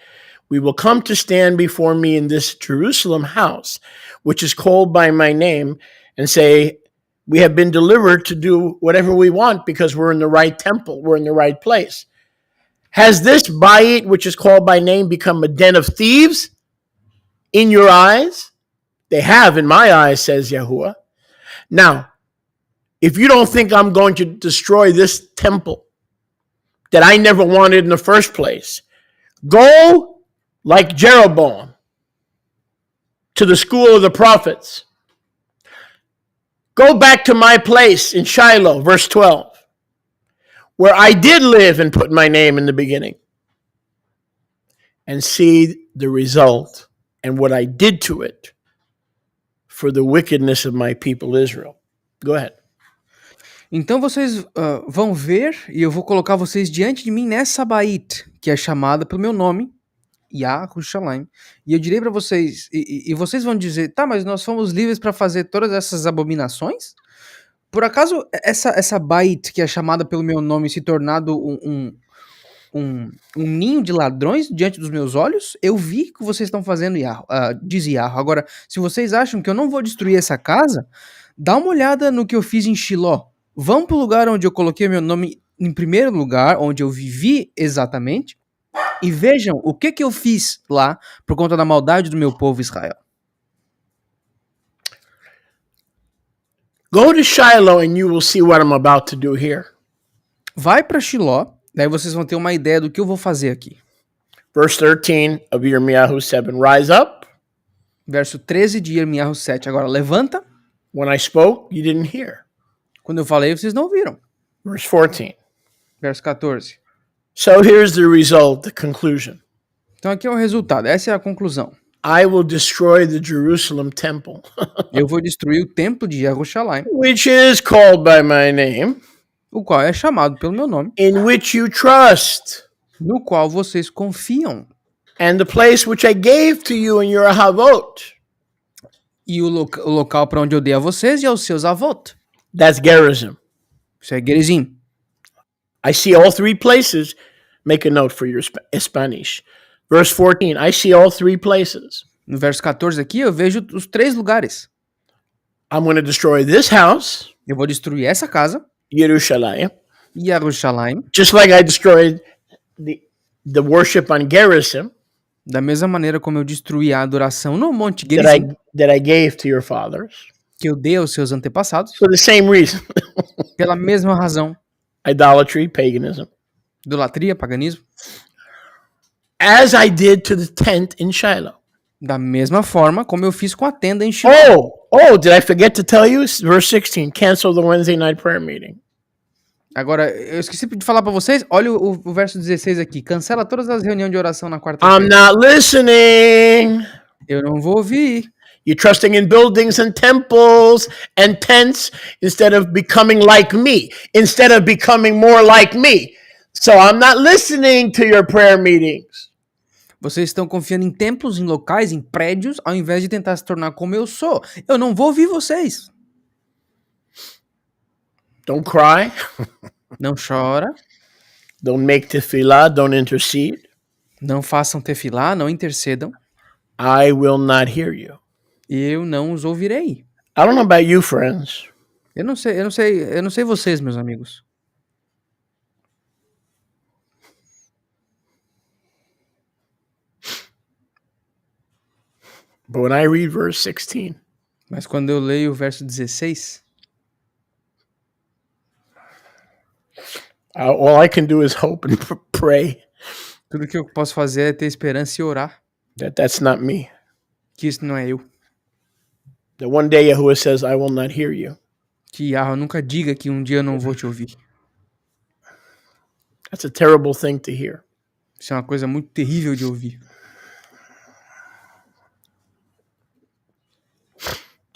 We will come to stand before me in this Jerusalem house, which is called by my name, and say, we have been delivered to do whatever we want because we're in the right temple, we're in the right place. Has this Bayit, which is called by name, become a den of thieves in your eyes? They have in my eyes, says Yahuwah. Now, if you don't think I'm going to destroy this temple that I never wanted in the first place, go like Jeroboam to the school of the prophets. Go back to my place in Shiloh, verse 12, where I did live and put my name in the beginning, and see the result and what I did to it for the wickedness of my people Israel. Go ahead. Então vocês vão ver, e eu vou colocar vocês diante de mim nessa Bait, que é chamada pelo meu nome, Yahuwah. E eu direi para vocês, e vocês vão dizer, tá, mas nós fomos livres para fazer todas essas abominações? Por acaso essa Bait, que é chamada pelo meu nome, se tornado um ninho de ladrões diante dos meus olhos? Eu vi que vocês estão fazendo, diz Yahuwah. Agora, se vocês acham que eu não vou destruir essa casa, dá uma olhada no que eu fiz em Shiloh. Vão para o lugar onde eu coloquei meu nome em primeiro lugar, onde eu vivi exatamente, e vejam o que eu fiz lá por conta da maldade do meu povo Israel. Go to Shiloh and you will see what I'm about to do here. Vai para Shiloh, daí vocês vão ter uma ideia do que eu vou fazer aqui. Verse 13 of Yirmiyahu 7, rise up. Verso 13 de Yirmiyahu 7. Agora, levanta. When I spoke, you didn't hear. Quando eu falei, vocês não ouviram. Verse 14. Verso 14. So here's the result, the conclusion. Então aqui é o resultado, essa é a conclusão. I will destroy the Jerusalem temple, Eu vou destruir o templo de Jerusalém, which is called by my name, o qual é chamado pelo meu nome, in which you trust, no qual vocês confiam, and the place which I gave to you in your Havot. e o local para onde eu dei a vocês e aos seus avós. That's Gerizim. Isso é Gerizim. I see all three places. Make a note for your Spanish. Verse 14, I see all three places. No verso 14 aqui, eu vejo os 3 lugares. I'm going to destroy this house, Eu vou destruir essa casa, Yerushalayim, Jerusalém, just like I destroyed the worship on Gerizim da mesma maneira como eu destruí a adoração no Monte Gerizim, that I gave to your fathers. que eu dei aos seus antepassados, For the same reason. pela mesma razão. Idolatry, paganism. Idolatria, paganismo. As I did to the tent in Shiloh. Da mesma forma como eu fiz com a tenda em Shiloh. Did I forget to tell you? Verse 16, cancel the Wednesday night prayer meeting. Agora, eu esqueci de falar pra vocês, olha o verso 16 aqui. Cancela todas as reuniões de oração na quarta-feira. I'm not listening. Eu não vou ouvir. You're trusting in buildings and temples and tents instead of becoming like me, instead of becoming more like me. So I'm not listening to your prayer meetings. Vocês estão confiando em templos, em locais, em prédios, ao invés de tentar se tornar como eu sou. Eu não vou ouvir vocês. Don't cry. Não chora. Don't make tefillah. Don't intercede. Não façam tefilá, não intercedam. I will not hear you. Eu não os ouvirei. I don't know about you, friends. Eu não sei vocês, meus amigos. But when I read verse 16, Mas quando eu leio o verso 16, all I can do is hope and pray tudo que eu posso fazer é ter esperança e orar. that's not me. Que isso não é eu. That one day Yahuwah says, I will not hear you. Que Yahweh nunca diga que um dia eu não vou te ouvir. That's a terrible thing to hear. Isso é uma coisa muito terrível de ouvir.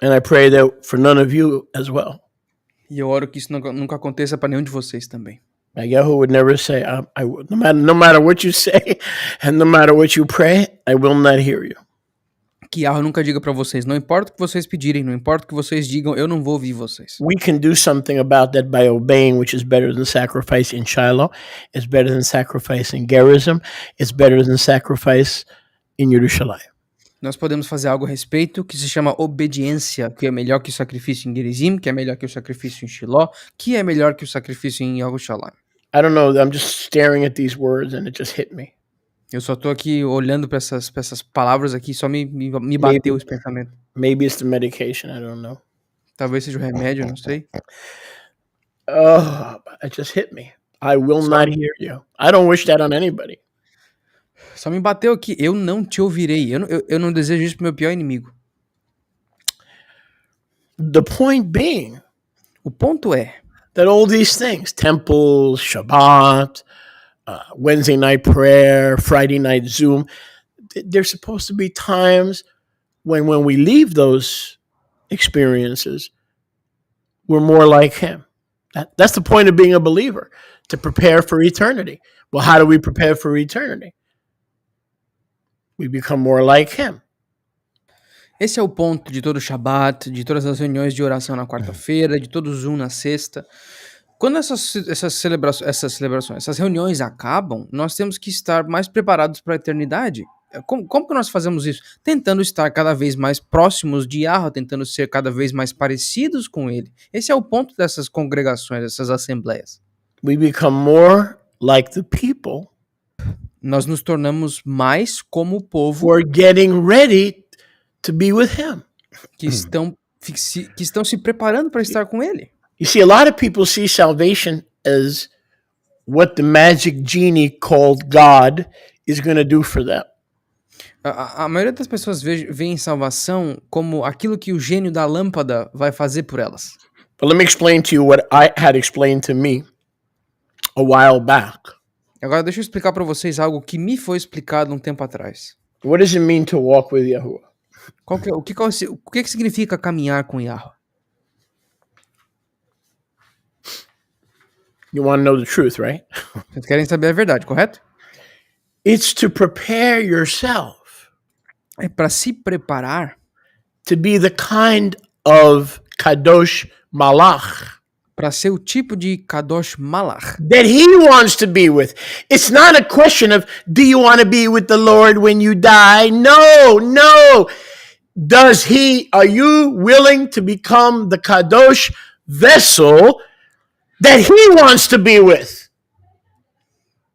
And I pray that for none of you as well. E eu oro que isso nunca aconteça para nenhum de vocês também. Like Yahuwah would never say, no matter what you say and no matter what you pray, I will not hear you. Que Yahweh nunca diga para vocês, não importa o que vocês pedirem, não importa o que vocês digam, eu não vou ouvir vocês. We can do something about that by obeying, which is better than sacrifice in Shiloh. It's better than sacrifice in Gerizim. It's better than sacrifice in Yerushalayim. Nós podemos fazer algo a respeito que se chama obediência, que é melhor que o sacrifício em Gerizim, que é melhor que o sacrifício em Shiloh, que é melhor que o sacrifício em Yerushalayim. I don't know. I'm just staring at these words and it just hit me. Eu só tô aqui olhando para essas palavras aqui, só me bateu esse pensamento. Maybe it's the medication. I don't know. Talvez seja o remédio, não sei. Oh, it just hit me. I will not hear you. I don't wish that on anybody. Só me bateu aqui, eu não te ouvirei. Eu não desejo isso pro meu pior inimigo. The point being O ponto é that all these things, temples, Shabbat, Wednesday night prayer, Friday night Zoom, there's supposed to be times when we leave those experiences, we're more like him. That's the point of being a believer, to prepare for eternity. Well, how do we prepare for eternity? We become more like him. Esse é o ponto de todo o Shabat, de todas as reuniões de oração na quarta-feira, de todo o Zoom na sexta. Quando essas reuniões acabam, nós temos que estar mais preparados para a eternidade. Como que nós fazemos isso? Tentando estar cada vez mais próximos de Yahweh, tentando ser cada vez mais parecidos com ele. Esse é o ponto dessas congregações, dessas assembleias. We become more like the people Nós nos tornamos mais como o povo who are getting ready to be with him. que estão se preparando para estar com ele. You see, a lot of people see salvation as what the magic genie called God is going to do for them. A maioria das pessoas vê salvação como aquilo que o gênio da lâmpada vai fazer por elas. But let me explain to you what I had explained to me a while back. Agora deixa eu explicar para vocês algo que me foi explicado um tempo atrás. What does it mean to walk with Yahuwah? O que significa caminhar com Yahweh? You want to know the truth, right? Vocês querem saber a verdade, correto? It's to prepare yourself É para se preparar to be the kind of Kadosh Malach para ser o tipo de Kadosh Malach that he wants to be with. It's not a question of, do you want to be with the Lord when you die? No, no. Are you willing to become the Kadosh vessel that he wants to be with?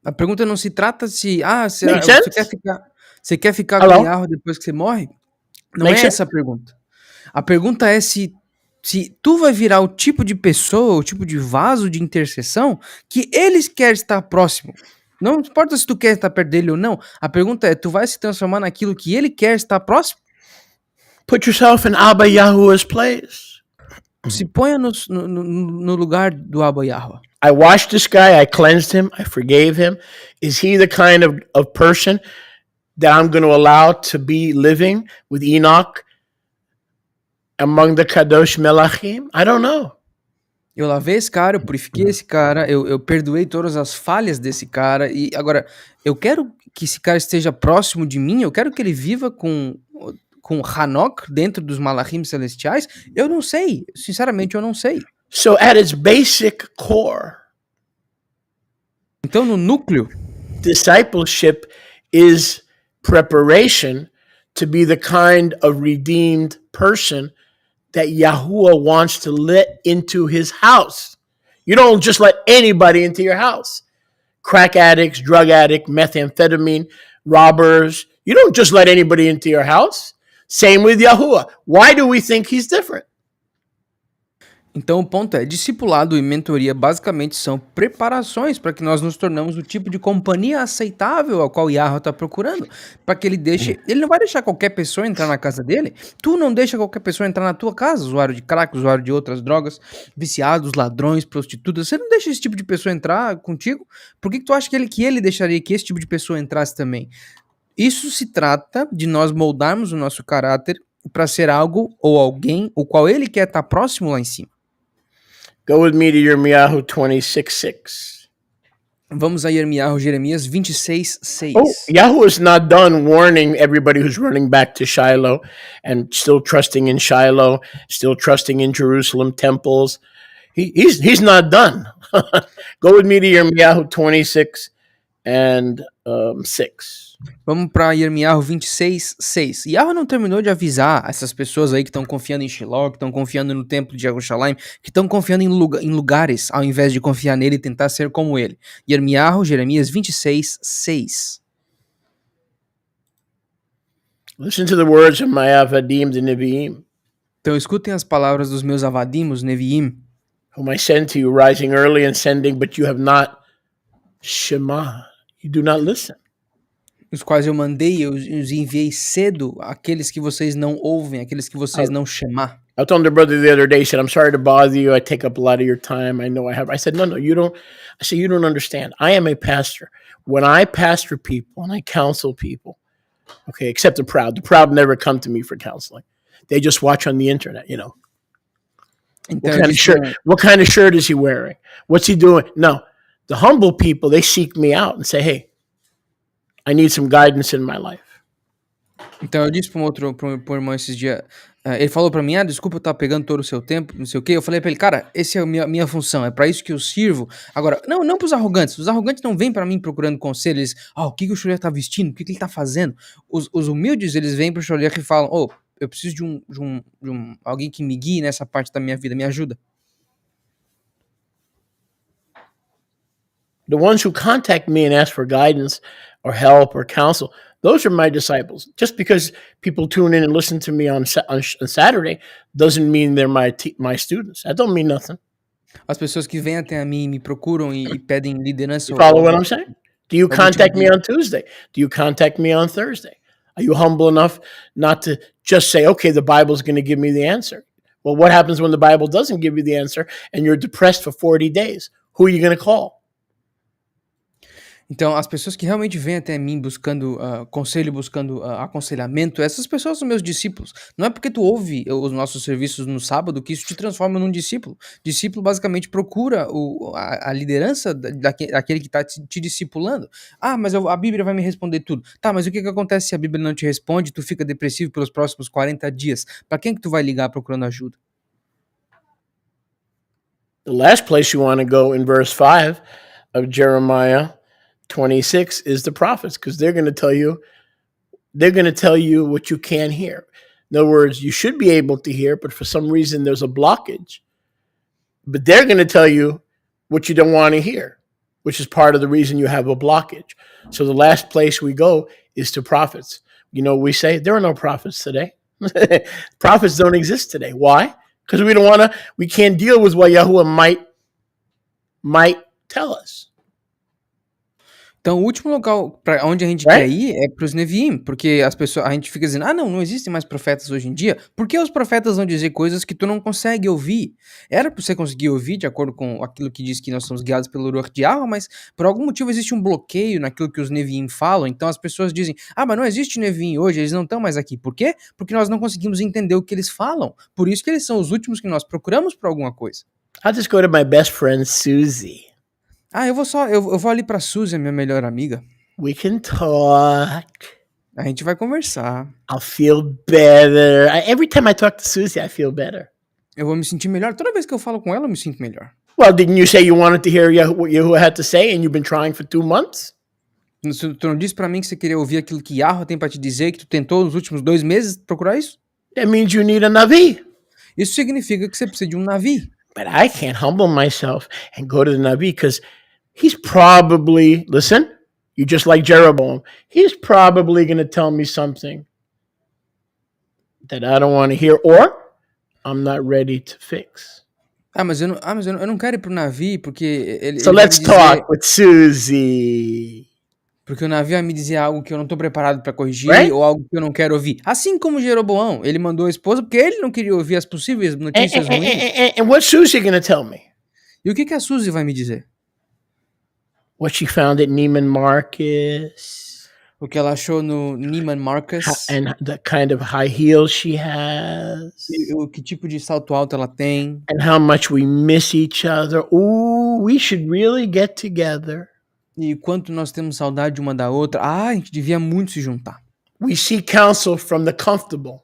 A pergunta não se trata se você quer ficar Hello? com Yahweh depois que você morre? Não Make é essa a pergunta. A pergunta é se tu vai virar o tipo de pessoa, o tipo de vaso de intercessão que eles querem estar próximo. Não importa se tu quer estar perto dele ou não. A pergunta é, tu vai se transformar naquilo que ele quer estar próximo? Put yourself in Abba Yahuwah's place. Se ponha no lugar do Abba Yahuwah. I washed this guy, I cleansed him, I forgave him. Is he the kind of person that I'm going to allow to be living with Enoch among the Kadosh Melachim? I don't know. Eu lavei esse cara, eu purifiquei esse cara, eu perdoei todas as falhas desse cara, e agora, eu quero que esse cara esteja próximo de mim, eu quero que ele viva com Hanok dentro dos Malachim celestiais. Eu não sei, sinceramente eu não sei. So at its basic core, então no núcleo, discipleship is preparation to be the kind of redeemed person that Yahuwah wants to let into his house. You don't just let anybody into your house. Crack addicts, drug addict, methamphetamine, robbers. You don't just let anybody into your house. Same with Yahuwah. Why do we think he's different? Então o ponto é, discipulado e mentoria basicamente são preparações para que nós nos tornamos o tipo de companhia aceitável ao qual Yahweh está procurando, para que ele não vai deixar qualquer pessoa entrar na casa dele, tu não deixa qualquer pessoa entrar na tua casa, usuário de crack, usuário de outras drogas, viciados, ladrões, prostitutas, você não deixa esse tipo de pessoa entrar contigo, por que tu acha que ele deixaria que esse tipo de pessoa entrasse também? Isso se trata de nós moldarmos o nosso caráter para ser algo ou alguém o qual ele quer estar próximo lá em cima. Go with me to Yirmiyahu 26:6. Vamos a Jeremias 26:6. Oh, Yahuwah is not done warning everybody who's running back to Shiloh and still trusting in Shiloh, still trusting in Jerusalem temples. He's not done. Go with me to Yirmiyahu 26 and 6. Vamos para Jeremias 26:6. Yahweh não terminou de avisar essas pessoas aí que estão confiando em Shiloh, que estão confiando no templo de Jerusalém, que estão confiando em lugares, ao invés de confiar nele e tentar ser como ele. Jeremias 26:6. Listen to the words of my avadim, the Nevi'im, Então escutem as palavras dos meus avadim, os Nevi'im, whom I send to you, rising early and sending, but you have not Shema. You do not listen. Os quais eu mandei, eu os enviei cedo, aqueles que vocês não ouvem, aqueles que vocês não chamar. I was telling the brother the other day, he said, I'm sorry to bother you. I take up a lot of your time. I know I have. I said, no, you don't. I said, you don't understand. I am a pastor. When I pastor people and I counsel people, okay, except the proud never come to me for counseling. They just watch on the internet, you know. Então What kind of shirt? What kind of shirt is he wearing? What's he doing? No, the humble people, they seek me out and say, hey, I need some guidance in my life. Então eu disse pro irmão esses dias, ele falou pra mim, desculpa eu estar pegando todo o seu tempo, não sei o quê. Eu falei pra ele, cara, essa é a minha função, é pra isso que eu sirvo. Agora, não pros arrogantes, os arrogantes não vêm pra mim procurando conselho, eles, o que o Sholiach tá vestindo, o que ele tá fazendo. Os humildes, eles vêm pro Sholiach e falam, eu preciso de alguém que me guie nessa parte da minha vida, me ajuda. The ones who contact me and ask for guidance or help or counsel, those are my disciples. Just because people tune in and listen to me on Saturday doesn't mean they're my students. That don't mean nothing. As pessoas que vêm até a mim, me procuram e pedem liderança. You follow what I'm saying? Do you contact me on Tuesday? Do you contact me on Thursday? Are you humble enough not to just say, okay, the Bible's going to give me the answer? Well, what happens when the Bible doesn't give you the answer and you're depressed for 40 days? Who are you going to call? Então, as pessoas que realmente vêm até mim buscando conselho, buscando aconselhamento, essas pessoas são meus discípulos. Não é porque tu ouve os nossos serviços no sábado que isso te transforma num discípulo. Discípulo basicamente procura a liderança daquele que está te discipulando. Mas a Bíblia vai me responder tudo. Tá, mas o que acontece se a Bíblia não te responde e tu fica depressivo pelos próximos 40 dias? Para quem que tu vai ligar procurando ajuda? The last place you want to go in verse 5 of Jeremiah 26 is the prophets, because they're going to tell you what you can't hear. In other words, you should be able to hear, but for some reason there's a blockage. But they're going to tell you what you don't want to hear, which is part of the reason you have a blockage. So the last place we go is to prophets. You know, we say there are no prophets today. Prophets don't exist today. Why? Because we can't deal with what Yahuwah might tell us. Então, o último local para onde a gente quer ir é para os Neviim, porque a gente fica dizendo, não existem mais profetas hoje em dia. Por que os profetas vão dizer coisas que tu não consegue ouvir? Era para você conseguir ouvir, de acordo com aquilo que diz que nós somos guiados pelo Ruach de Yahuwah, mas por algum motivo existe um bloqueio naquilo que os Neviim falam. Então as pessoas dizem, mas não existe Neviim hoje, eles não estão mais aqui. Por quê? Porque nós não conseguimos entender o que eles falam. Por isso que eles são os últimos que nós procuramos por alguma coisa. I'll just go to my best friend, Susie. Eu vou ali pra Suzy, minha melhor amiga. We can talk. A gente vai conversar. I'll feel better. Every time I talk to Susie, I feel better. Eu vou me sentir melhor. Toda vez que eu falo com ela, eu me sinto melhor. Well, didn't you say you wanted to hear what Yahuwah had to say and you've been trying for 2 months? Tu não disse pra mim que você queria ouvir aquilo que Yahuwah tem pra te dizer, que tu tentou nos últimos 2 meses procurar isso? That means you need a Navi. Isso significa que você precisa de um Navi. But I can't humble myself and go to the Navi because he's probably, listen, you just like Jeroboam, he's probably going to tell me something that I don't want to hear or I'm not ready to fix. Mas eu não quero ir pro Navi porque ele So let's talk with Susie. Porque o Navi vai me dizer algo que eu não tô preparado para corrigir ou algo que eu não quero ouvir. Assim como Jeroboão, ele mandou a esposa porque ele não queria ouvir as possíveis notícias ruins. And what's Susie going to tell me? E o que a Suzy vai me dizer? What she found at Neiman Marcus. O que ela achou no Neiman Marcus. And the kind of high heels she has. E o que tipo de salto alto ela tem. And how much we miss each other. Ooh, we should really get together. E quanto nós temos saudade uma da outra. A gente devia muito se juntar. We seek counsel from the comfortable.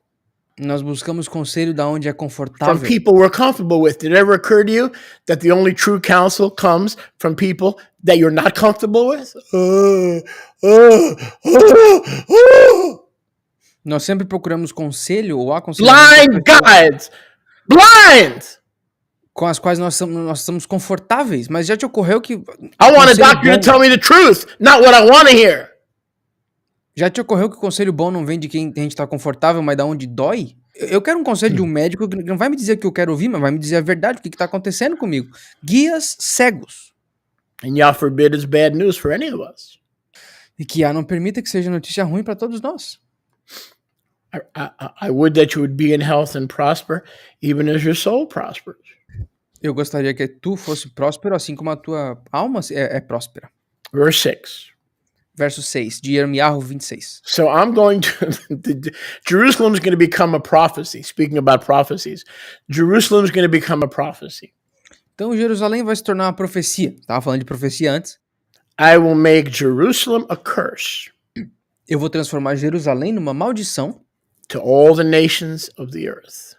Nós buscamos conselho da onde é confortável. From people we're comfortable with. Did it ever occur to you that the only true counsel comes from people that you're not comfortable with? Nós sempre procuramos conselho ou aconselhamento. Blind guides! Blind! Com as quais nós estamos confortáveis, mas já te ocorreu que... I want a doctor to tell me the truth, not what I want to hear. Já te ocorreu que o conselho bom não vem de quem a gente tá confortável, mas da onde dói? Eu quero um conselho de um médico que não vai me dizer o que eu quero ouvir, mas vai me dizer a verdade, o que tá acontecendo comigo. Guias cegos. And Yah forbid it's bad news for any of us. E que não permita que seja notícia ruim para todos nós. I would that you would be in health and prosper, even as your soul prospers. Eu gostaria que tu fosse próspero, assim como a tua alma é próspera. Verse 6. Verso 6, de Yirmiyahu 26. So I'm going to, Jerusalem's going to become a prophecy. Speaking about prophecies, Jerusalem's going to become a prophecy. Então Jerusalém vai se tornar uma profecia. Estava falando de profecia antes. I will make Jerusalem a curse Eu vou transformar Jerusalém numa maldição to all the nations of the earth.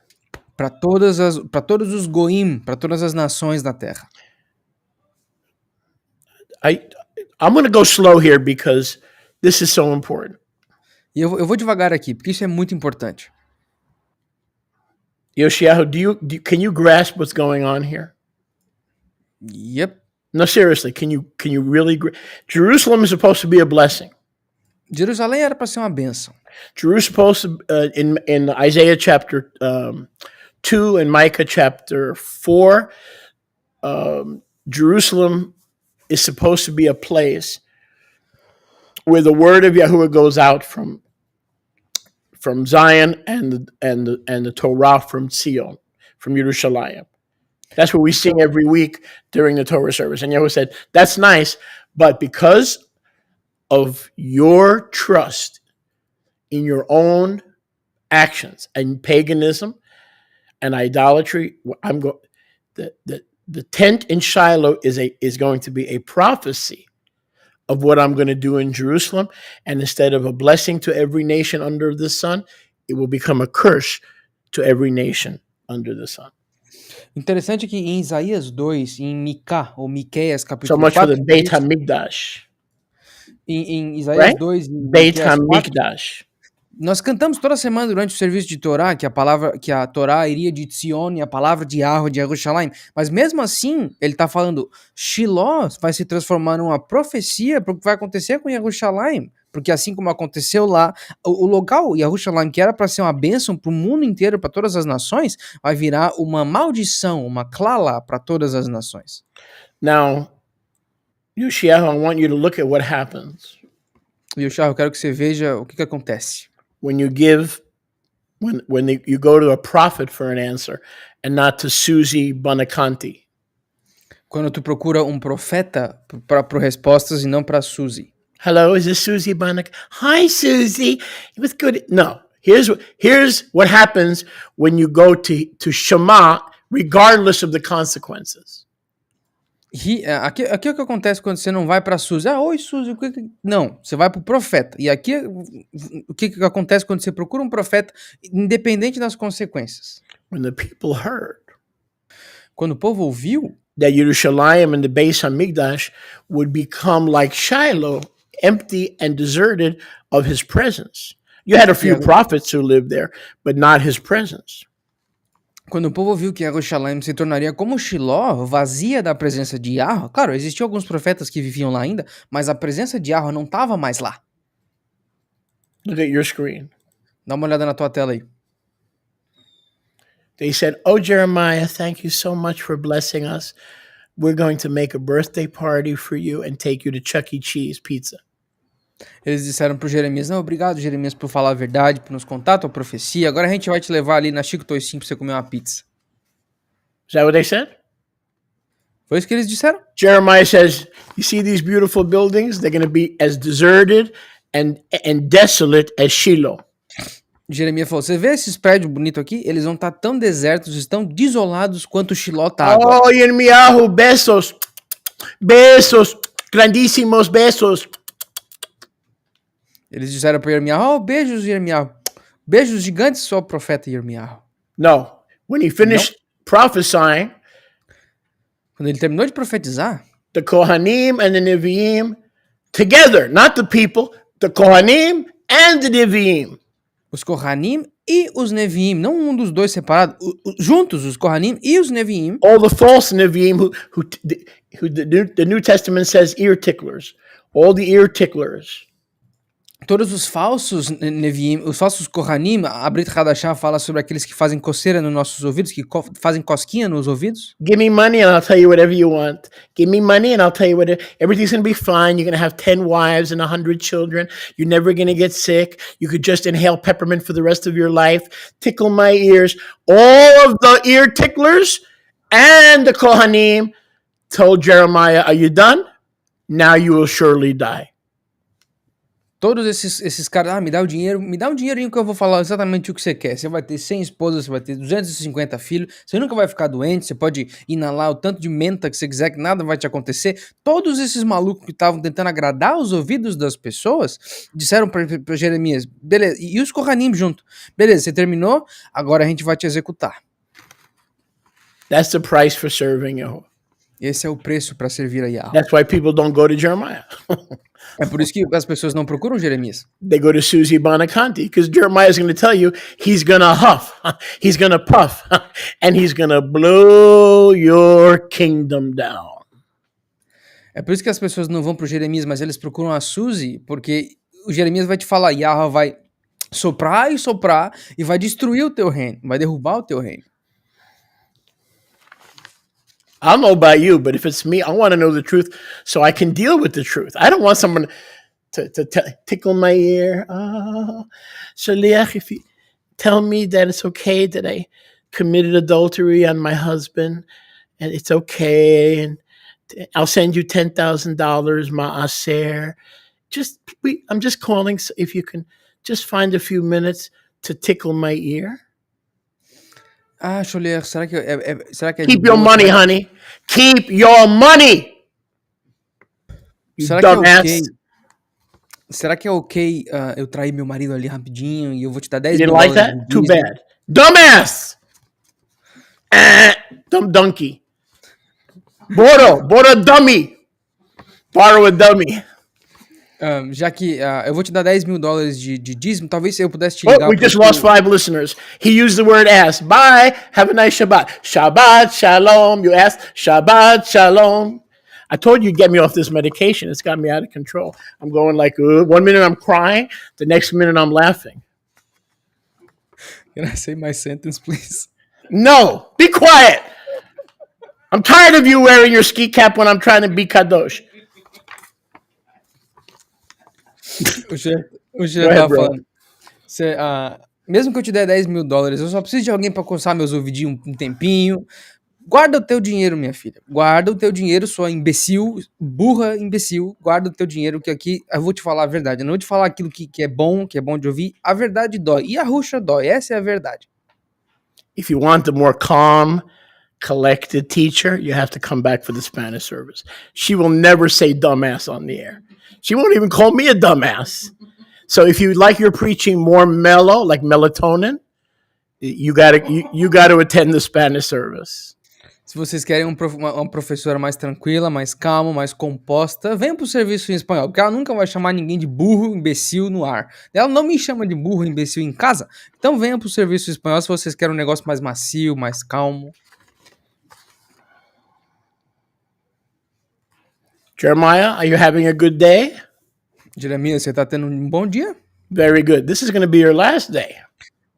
para todos os goim, para todas as nações da terra. I'm going to go slow here because this is so important. E eu vou devagar aqui, porque isso é muito importante. Yoshiyahu, can you grasp what's going on here? Yep. No, seriously, can you really? Jerusalem is supposed to be a blessing. Jerusalém era para ser uma bênção. Jerusalem supposed to, in Isaiah chapter 2 and Micah chapter 4, Jerusalem is supposed to be a place where the word of Yahuwah goes out from Zion and the Torah from Zion, from Yerushalayim. That's what we sing every week during the Torah service. And Yahuwah said, that's nice, but because of your trust in your own actions and paganism and idolatry, the tent in Shiloh is going to be a prophecy of what I'm going to do in Jerusalem. And instead of a blessing to every nation under the sun, it will become a curse to every nation under the sun. Interessante que em Isaías 2, em Micá, ou Miqueias, So capítulo much 4, for the Beit HaMikdash. em Isaías Right? 2, em Beit Miqueias 4, HaMikdash. nós cantamos toda semana durante o serviço de Torá que a Torá iria de Tzion e a palavra de Yahuwah de Yerushalayim. Mas mesmo assim, ele está falando, Shiloh vai se transformar numa profecia para o que vai acontecer com Yerushalayim. Porque assim como aconteceu lá, o local, Yerushalayim, que era para ser uma bênção para o mundo inteiro, para todas as nações, vai virar uma maldição, uma klala para todas as nações. Now, Yoshiyahu, I want you to look at what happens Yoshua, eu quero que você veja o que acontece. when you go to a prophet for an answer and not to Susie Bonacanti. Quando tu procura um profeta para respostas e não para Suzy. Hello, is this Susie Bonacanti? Hi, Susie. It was good. No, here's what happens when you go to Shema, regardless of the consequences. Aqui é o que acontece quando você não vai para Suzy. Oi, Suzy. Não, você vai para o profeta. E aqui o que acontece quando você procura um profeta, independente das consequências. When the people heard quando o povo ouviu that Yerushalayim and the Beis HaMikdash would become like Shiloh, empty and deserted of his presence. You had a few prophets who lived there, but not his presence. Quando o povo viu que Yerushalayim se tornaria como Shiloh, vazia da presença de Yahuwah, claro, existiam alguns profetas que viviam lá ainda, mas a presença de Yahuwah não estava mais lá. Look at your screen. Dá uma olhada na tua tela aí. They said, "Oh, Jeremiah, thank you so much for blessing us. We're going to make a birthday party for you and take you to Chuck E. Cheese pizza." Eles disseram pro Jeremias, não, obrigado, Jeremias, por falar a verdade, por nos contar a tua profecia. Agora a gente vai te levar ali na Pt.3 pra você comer uma pizza. Is that what they said? Foi isso que eles disseram? Jeremiah says, you see these beautiful buildings? They're going to be as deserted and desolate as Shiloh. Jeremias falou, você vê esses prédios bonitos aqui? Eles vão estar tão desertos, estão desolados quanto Shiloh tá agora. Oh, Yirmiyahu, besos. Besos. Grandísimos besos. Eles disseram para Yirmiyahu, beijos, Yirmiyahu. Beijos gigantes, só o profeta Yirmiyahu. No. When he finished prophesying, quando ele terminou de profetizar, the Kohanim and the Nevi'im together, not the people, the Kohanim and the Nevi'im. Os Kohanim e os Nevi'im, não um dos dois separados, juntos os Kohanim e os Nevi'im. All the false Nevi'im who the New Testament says ear ticklers. All the ear ticklers. todos os falsos Neviim, os falsos Kohanim, a Brit Hadashah fala sobre aqueles que fazem coceira nos nossos ouvidos, que fazem cosquinha nos ouvidos. Give me money and I'll tell you whatever you want. Give me money and I'll tell you whatever. Everything's going to be fine. You're going to have 10 wives and 100 children. You're never going to get sick. You could just inhale peppermint for the rest of your life. Tickle my ears. All of the ear ticklers and the Kohanim told Jeremiah, are you done? Now you will surely die. Todos esses caras, me dá um dinheirinho que eu vou falar exatamente o que você quer. Você vai ter 100 esposas, você vai ter 250 filhos, você nunca vai ficar doente, você pode inalar o tanto de menta que você quiser, que nada vai te acontecer. Todos esses malucos que estavam tentando agradar os ouvidos das pessoas, disseram para Jeremias, beleza, e os Kohanim junto, beleza, você terminou, agora a gente vai te executar. That's the price for serving Yahuwah. Esse é o preço para servir a Yahuwah. That's why people don't go to Jeremiah. É por isso que as pessoas não procuram Jeremias. They go to Susie Bonacanti because Jeremiah is going to tell you he's going to huff, he's going to puff, and he's going to blow your kingdom down. É por isso que as pessoas não vão pro Jeremias, mas eles procuram a Suzy, porque o Jeremias vai te falar, Yahuwah vai soprar e vai destruir o teu reino, vai derrubar o teu reino. I don't know about you, but if it's me, I want to know the truth so I can deal with the truth. I don't want someone to tickle my ear. Oh, Shaliach, if you tell me that it's okay that I committed adultery on my husband, and it's okay, and I'll send you $10,000, ma'aser. I'm just calling so if you can just find a few minutes to tickle my ear. Ah, Sholiach, será que é Keep your money, honey. Keep your money. Será dumbass. Será que é ok eu trair meu marido ali rapidinho e eu vou te dar 10 You mil didn't like dólares that? Too bad. Dumbass. Dumb donkey. Borrow dummy. Borrow a dummy. Já que eu vou te dar 10 mil dólares de dízimo, talvez eu pudesse te ligar. Oh, we just lost 5 listeners. He used the word ass. Bye. Have a nice Shabbat. Shabbat shalom. You asked Shabbat shalom. I told you to get me off this medication. It's got me out of control. I'm going like, 1 minute I'm crying. The next minute I'm laughing. Can I say my sentence, please? No. Be quiet. I'm tired of you wearing your ski cap when I'm trying to be kadosh. O Gê tava falando. Mesmo que eu te der 10 mil dólares, eu só preciso de alguém pra coçar meus ouvidinhos um tempinho. Guarda o teu dinheiro, minha filha. Guarda o teu dinheiro, sua imbecil, burra imbecil. Guarda o teu dinheiro, que aqui eu vou te falar a verdade. Eu não vou te falar aquilo que é bom de ouvir. A verdade dói. E a ruxa dói. Essa é a verdade. If you want the more calm, collected teacher, you have to come back for the Spanish service. She will never say dumbass on the air. She won't even call me a dumbass. So if you like your preaching more mellow, like melatonin, you gotta attend the Spanish service. Se vocês querem uma professora mais tranquila, mais calma, mais composta, venham pro serviço em espanhol, porque ela nunca vai chamar ninguém de burro, imbecil no ar. Ela não me chama de burro, imbecil em casa. Então venham pro serviço em espanhol se vocês querem um negócio mais macio, mais calmo. Jeremiah, are you having a good day? Jeremias, você tá tendo um bom dia? Very good. This is going to be your last day.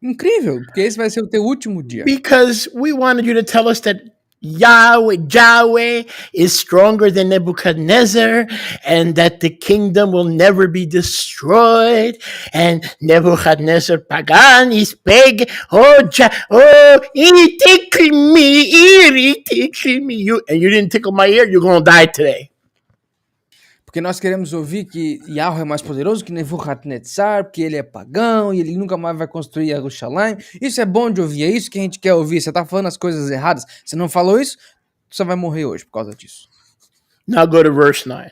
Incrível, porque esse vai ser o teu último dia. Because we wanted you to tell us that Yahweh is stronger than Nebuchadnezzar, and that the kingdom will never be destroyed, and Nebuchadnezzar pagan is big. He tickled me, and you didn't tickle my ear, you're going to die today. Porque nós queremos ouvir que Yahuwah é mais poderoso que Nebuchadnezzar, porque ele é pagão e ele nunca mais vai construir Jerusalém. Isso é bom de ouvir, é isso que a gente quer ouvir. Você tá falando as coisas erradas. Você não falou isso, você vai morrer hoje por causa disso. Now go to verse 9.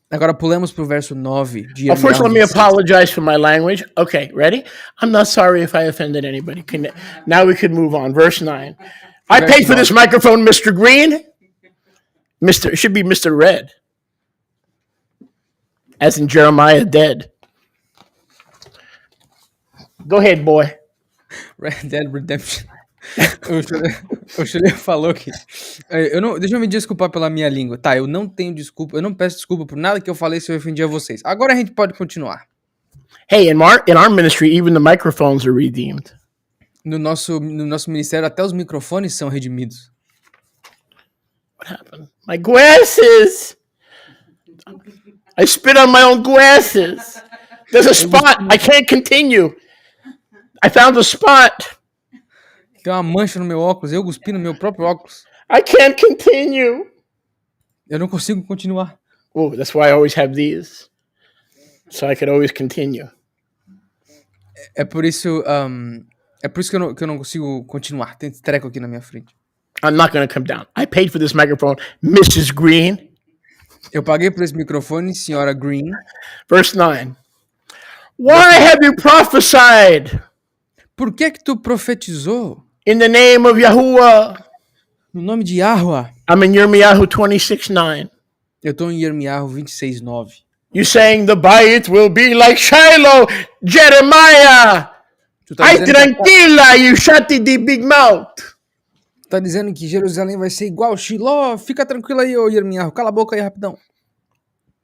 Agora pulemos pro verso 9 de Well, first, let me apologize for my language. Okay, ready? I'm not sorry if I offended anybody. Now we can move on. Verse 9. I paid for this microphone, Mr. Green. It should be Mr. Red. As in Jeremiah dead. Go ahead, boy. Red Dead Redemption. O Chile falou que. Deixa eu me desculpar pela minha língua. Tá, eu não tenho desculpa, eu não peço desculpa por nada que eu falei se eu ofendi a vocês. Agora a gente pode continuar. Hey, in our ministry, even the microphones are redeemed. No nosso ministério, até os microfones são redimidos. What happened? My glasses! I spit on my own glasses. There's a spot. I can't continue. I found a spot. Tem uma mancha no meu óculos, eu cuspi no meu próprio óculos. I can't continue. Eu não consigo continuar. Oh, that's why I always have these. So I could always continue. É por isso que eu não consigo continuar. Tem esse treco aqui na minha frente. I'm not going to come down. I paid for this microphone, Mrs. Green. Eu paguei por esse microfone, senhora Green. Verse 9. Why have you prophesied Por que tu profetizou in the name of Yahuwah? no nome de Yahuwah? I'm in Yirmiyahu 26:9. Eu estou em Yirmiyahu 26:9. You saying the Bayit will be like Shiloh, Jeremiah. Ay, tranquila, you shut the big mouth. Tá dizendo que Jerusalém vai ser igual Shiloh? Fica tranquilo aí, ô Yirmiyahu. Cala a boca aí rapidão.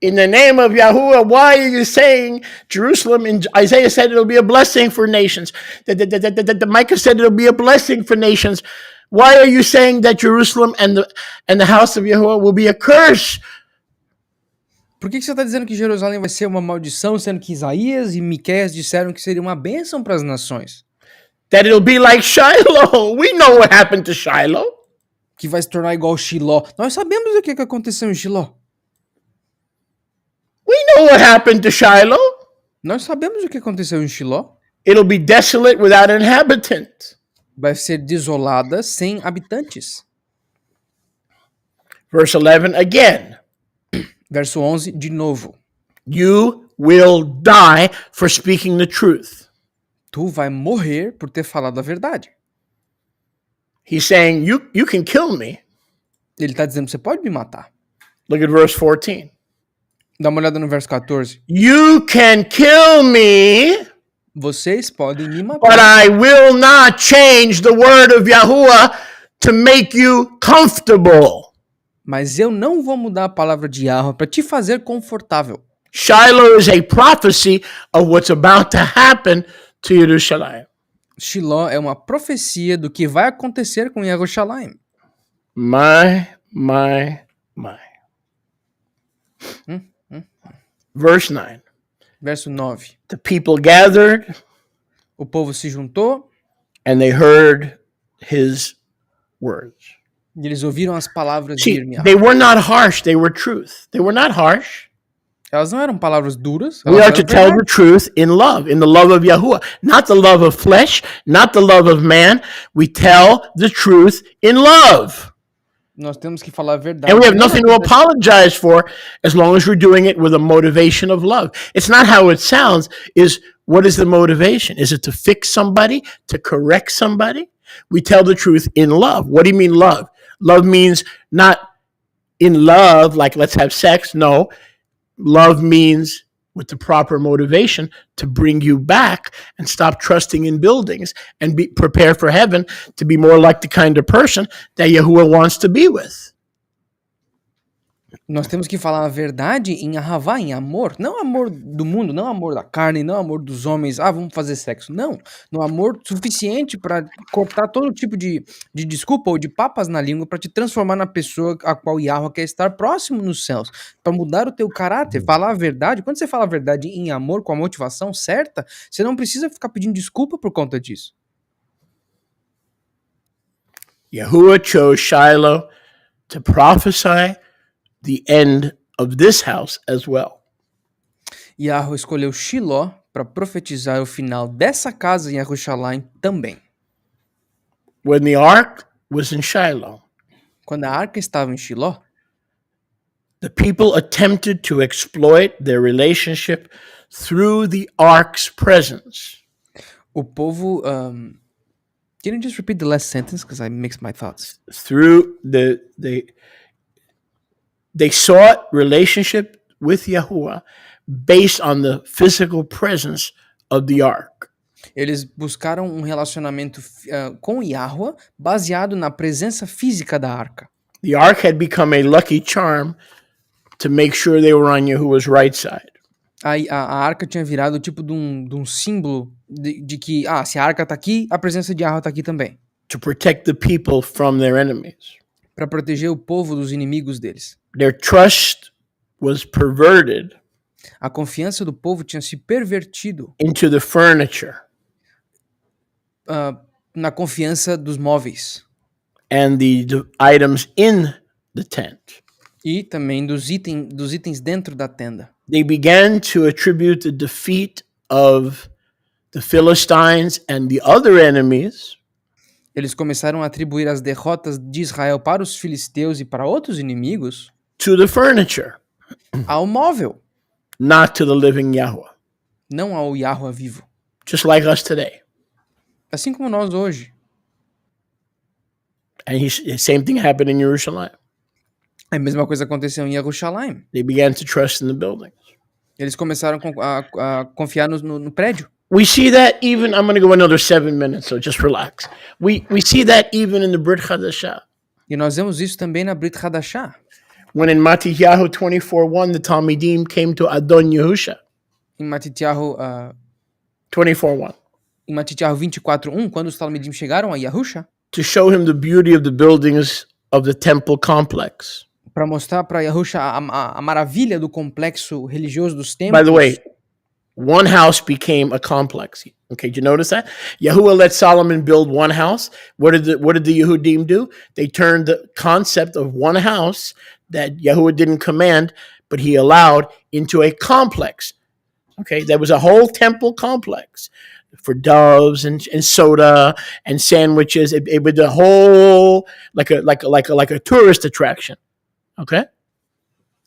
In the name of Yahuwah, why are you saying Jerusalem? And Isaiah said it'll be a blessing for nations. The Micah said it'll be a blessing for nations. Why are you saying that Jerusalem and the house of Yahuwah will be a curse? Por que você está dizendo que Jerusalém vai ser uma maldição, sendo que Isaías e Miqueias disseram que seria uma bênção para as nações? That it'll be like Shiloh. We know what happened to Shiloh. Que vai se tornar igual Shiloh. Nós sabemos o que aconteceu em Shiloh. We know what happened to Shiloh. Nós sabemos o que aconteceu em Shiloh. It'll be desolate without an inhabitant. Vai ser desolada sem habitantes. Verse 11 again. Verso 11 de novo. You will die for speaking the truth. Tu vai morrer por ter falado a verdade. He's saying, you can kill me. Ele está dizendo, você pode me matar. Look at verse 14. Dá uma olhada no verso 14. You can kill me, Vocês podem me matar. but I will not change the word of Yahuwah to make you comfortable. Mas eu não vou mudar a palavra de Yahuwah para te fazer confortável. Shiloh is a prophecy of what's about to happen to Jerusalem. Shiloh é uma profecia do que vai acontecer com Jerusalém. My. Verse 9. Verso 9. The people gathered O povo se juntou and they heard his words. e eles ouviram as palavras de See, Yirmiyahu. they were not harsh, they were truth. They were not harsh. Elas não eram palavras duras. We are to tell the truth in the love of Yahuwah, not the love of flesh, not the love of man. We tell the truth in love. Nós temos que falar a verdade. And we have nothing to apologize for as long as we're doing it with a motivation of love. It's not how it sounds, what is the motivation? Is it to fix somebody, to correct somebody? We tell the truth in love. What do you mean love? Love means not in love, like let's have sex. No. Love means with the proper motivation to bring you back and stop trusting in buildings and prepare for heaven to be more like the kind of person that Yahuwah wants to be with. Nós temos que falar a verdade em ahavá, em amor. Não amor do mundo, não amor da carne, não amor dos homens. Ah, vamos fazer sexo. Não. No amor suficiente para cortar todo tipo de desculpa ou de papas na língua para te transformar na pessoa a qual Yahuwah quer estar próximo nos céus. Para mudar o teu caráter, falar a verdade. Quando você fala a verdade em amor, com a motivação certa, você não precisa ficar pedindo desculpa por conta disso. Yahuwah chose Shiloh to prophesy the end of this house as well. Yahuwah escolheu Shiloh para profetizar o final dessa casa em Jerusalém também. When the ark was in Shiloh, Quando a arca estava em Shiloh, the people attempted to exploit their relationship through the ark's presence. o povo... Can you just repeat the last sentence? Because I mixed my thoughts. Through they sought relationship with Yahuwah based on the physical presence of the ark. Eles buscaram um relacionamento com Yahuwah baseado na presença física da arca. The ark had become a lucky charm to make sure they were on Yahuwah's right side. A arca tinha virado tipo de um símbolo de que, se a arca tá aqui, a presença de Yahuwah tá aqui também. To protect the people from their enemies. Para proteger o povo dos inimigos deles. Their trust was perverted A confiança do povo tinha se pervertido into the furniture na confiança dos móveis. and the items in the tent. E também dos itens dentro da tenda. They began to attribute the defeat of the Philistines and the other enemies Eles começaram a atribuir as derrotas de Israel para os filisteus e para outros inimigos to the furniture, ao móvel, not to the living Yahuwah. não ao Yahuwah vivo. Just like us today. Assim como nós hoje. And the same thing happened in Jerusalem. A mesma coisa aconteceu em Jerusalém. They began to trust in the buildings. Eles começaram a confiar no prédio. We see that even, I'm going to go another 7 minutes, so just relax. We see that even in the Brit Hadashah. E nós vemos isso também na Brit Hadashah. When in Matityahu 24:1, the Talmidim came to Adon Yehusha. Em Matityahu 24:1. Em Matityahu 24:1, quando os Talmidim chegaram a Yahusha, to show him the beauty of the buildings of the temple complex. Para mostrar para Yahusha a maravilha do complexo religioso dos templos. By the way, one house became a complex. Okay, did you notice that? Yahuwah let Solomon build one house. What did the Yehudim do? They turned the concept of one house that Yahuwah didn't command, but he allowed, into a complex. Okay, there was a whole temple complex for doves and soda and sandwiches. It was a whole like a tourist attraction. Okay?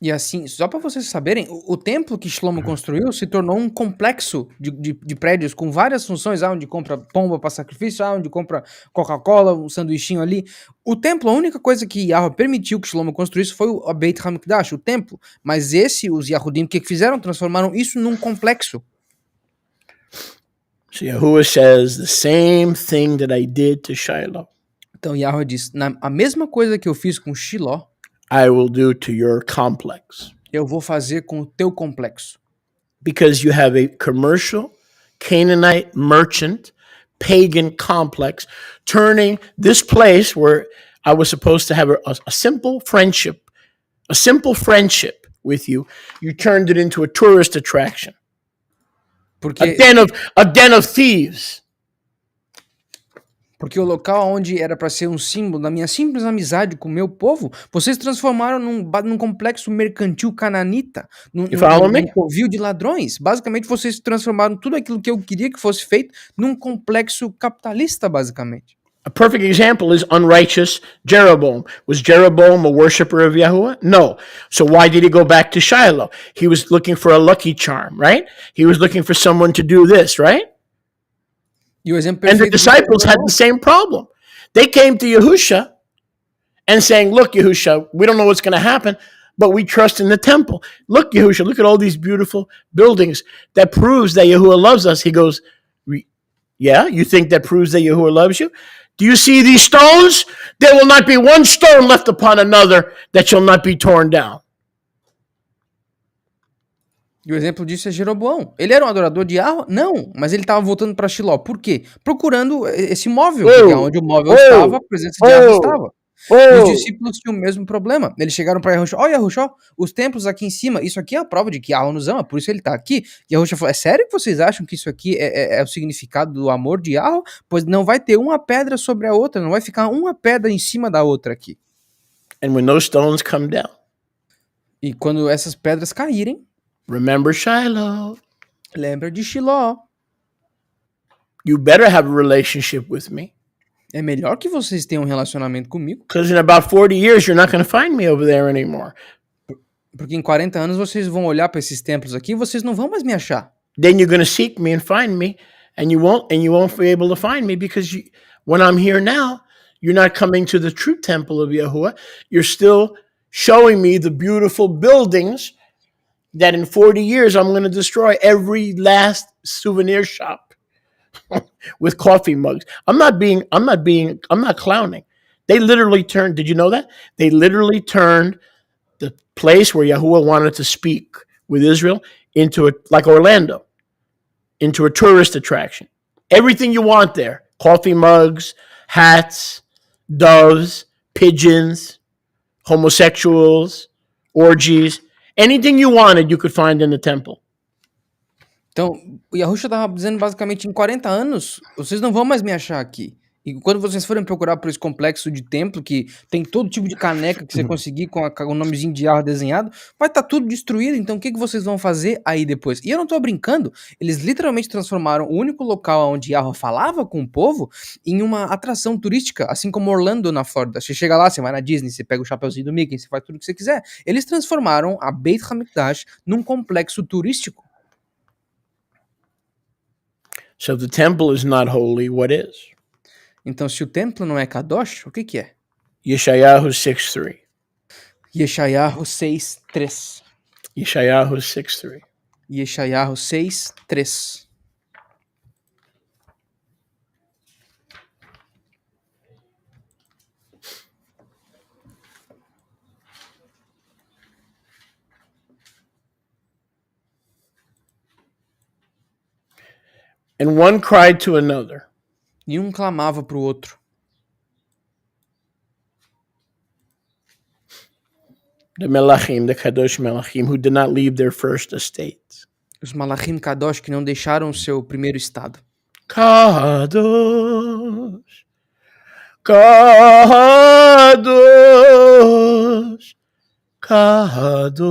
E assim, só para vocês saberem, o templo que Shlomo construiu se tornou um complexo de prédios com várias funções, onde compra pomba para sacrifício, onde compra Coca-Cola, um sanduichinho ali. O templo, a única coisa que Yahuwah permitiu que Shlomo construísse foi o Beit HaMikdash, o templo. Mas os Yahudim, o que fizeram? Transformaram isso num complexo. So Yahuwah says the same thing that I did to Shiloh. Então Yahuwah diz, a mesma coisa que eu fiz com Shiloh, I will do to your complex. Eu vou fazer com o teu complexo. Because you have a commercial, Canaanite, merchant, pagan complex, turning this place where I was supposed to have a simple friendship with you, you turned it into a tourist attraction. Porque A den of thieves. Porque o local onde era para ser um símbolo da minha simples amizade com o meu povo, vocês transformaram num complexo mercantil cananita, num covil de ladrões. Basicamente, vocês transformaram tudo aquilo que eu queria que fosse feito num complexo capitalista, basicamente. A perfect example is unrighteous Jeroboam. Was Jeroboam a worshiper of Yahuwah? No. So why did he go back to Shiloh? He was looking for a lucky charm, right? He was looking for someone to do this, right? E o exemplo and the disciples had the same problem. They came to Yahusha and saying, look, Yahusha, we don't know what's going to happen, but we trust in the temple. Look, Yahusha, look at all these beautiful buildings. That proves that Yahuwah loves us. He goes, yeah, you think that proves that Yahuwah loves you? Do you see these stones? There will not be one stone left upon another that shall not be torn down. E o exemplo disso é Jeroboão. Ele era um adorador de Yahuwah? Não, mas ele estava voltando para Shiloh. Por quê? Procurando esse móvel, porque onde o móvel estava, a presença de Yahuwah estava. E os discípulos tinham o mesmo problema. Eles chegaram para Yahushua, Yahushua, os templos aqui em cima, isso aqui é a prova de que Yahuwah nos ama, por isso ele está aqui. E Yahushua falou, é sério que vocês acham que isso aqui é o significado do amor de Yahuwah? Pois não vai ter uma pedra sobre a outra, não vai ficar uma pedra em cima da outra aqui. And when those stones come down, e quando essas pedras caírem, remember Shiloh. Lembra de Shiloh. You better have a relationship with me. É melhor que vocês tenham um relacionamento comigo. Because in about 40 years you're not going to find me over there anymore. Porque em 40 anos vocês vão olhar para esses templos aqui e vocês não vão mais me achar. Then you're going to seek me and find me, and you won't be able to find me because when I'm here now, you're not coming to the true temple of Yahuwah. You're still showing me the beautiful buildings that in 40 years I'm going to destroy every last souvenir shop with coffee mugs. I'm not clowning. They literally turned, did you know that? They literally turned the place where Yahuwah wanted to speak with Israel into like Orlando, into a tourist attraction. Everything you want there. Coffee mugs, hats, doves, pigeons, homosexuals, orgies. Anything you wanted, you could find in the temple. Então, o Yahushua estava dizendo basicamente, em 40 anos, vocês não vão mais me achar aqui. E quando vocês forem procurar por esse complexo de templo, que tem todo tipo de caneca que você conseguir com o nomezinho de Yahweh desenhado, vai estar tudo destruído, então o que vocês vão fazer aí depois? E eu não tô brincando, eles literalmente transformaram o único local onde Yahweh falava com o povo em uma atração turística, assim como Orlando na Flórida. Você chega lá, você vai na Disney, você pega o chapeuzinho do Mickey, você faz tudo o que você quiser. Eles transformaram a Beit HaMikdash num complexo turístico. So if the temple is not holy, what is? Então, se o templo não é Kadosh, o que é? Yeshayahu 6:3. Yeshayahu 6:3. Yeshayahu 6:3. Yeshayahu 6:3. And one cried to another. E um clamava para o outro. The Melachim, the Kadosh Melachim, who did not leave their first estate. Os Malachim Kadosh que não deixaram o seu primeiro estado. Kadosh, Kadosh, Kadosh,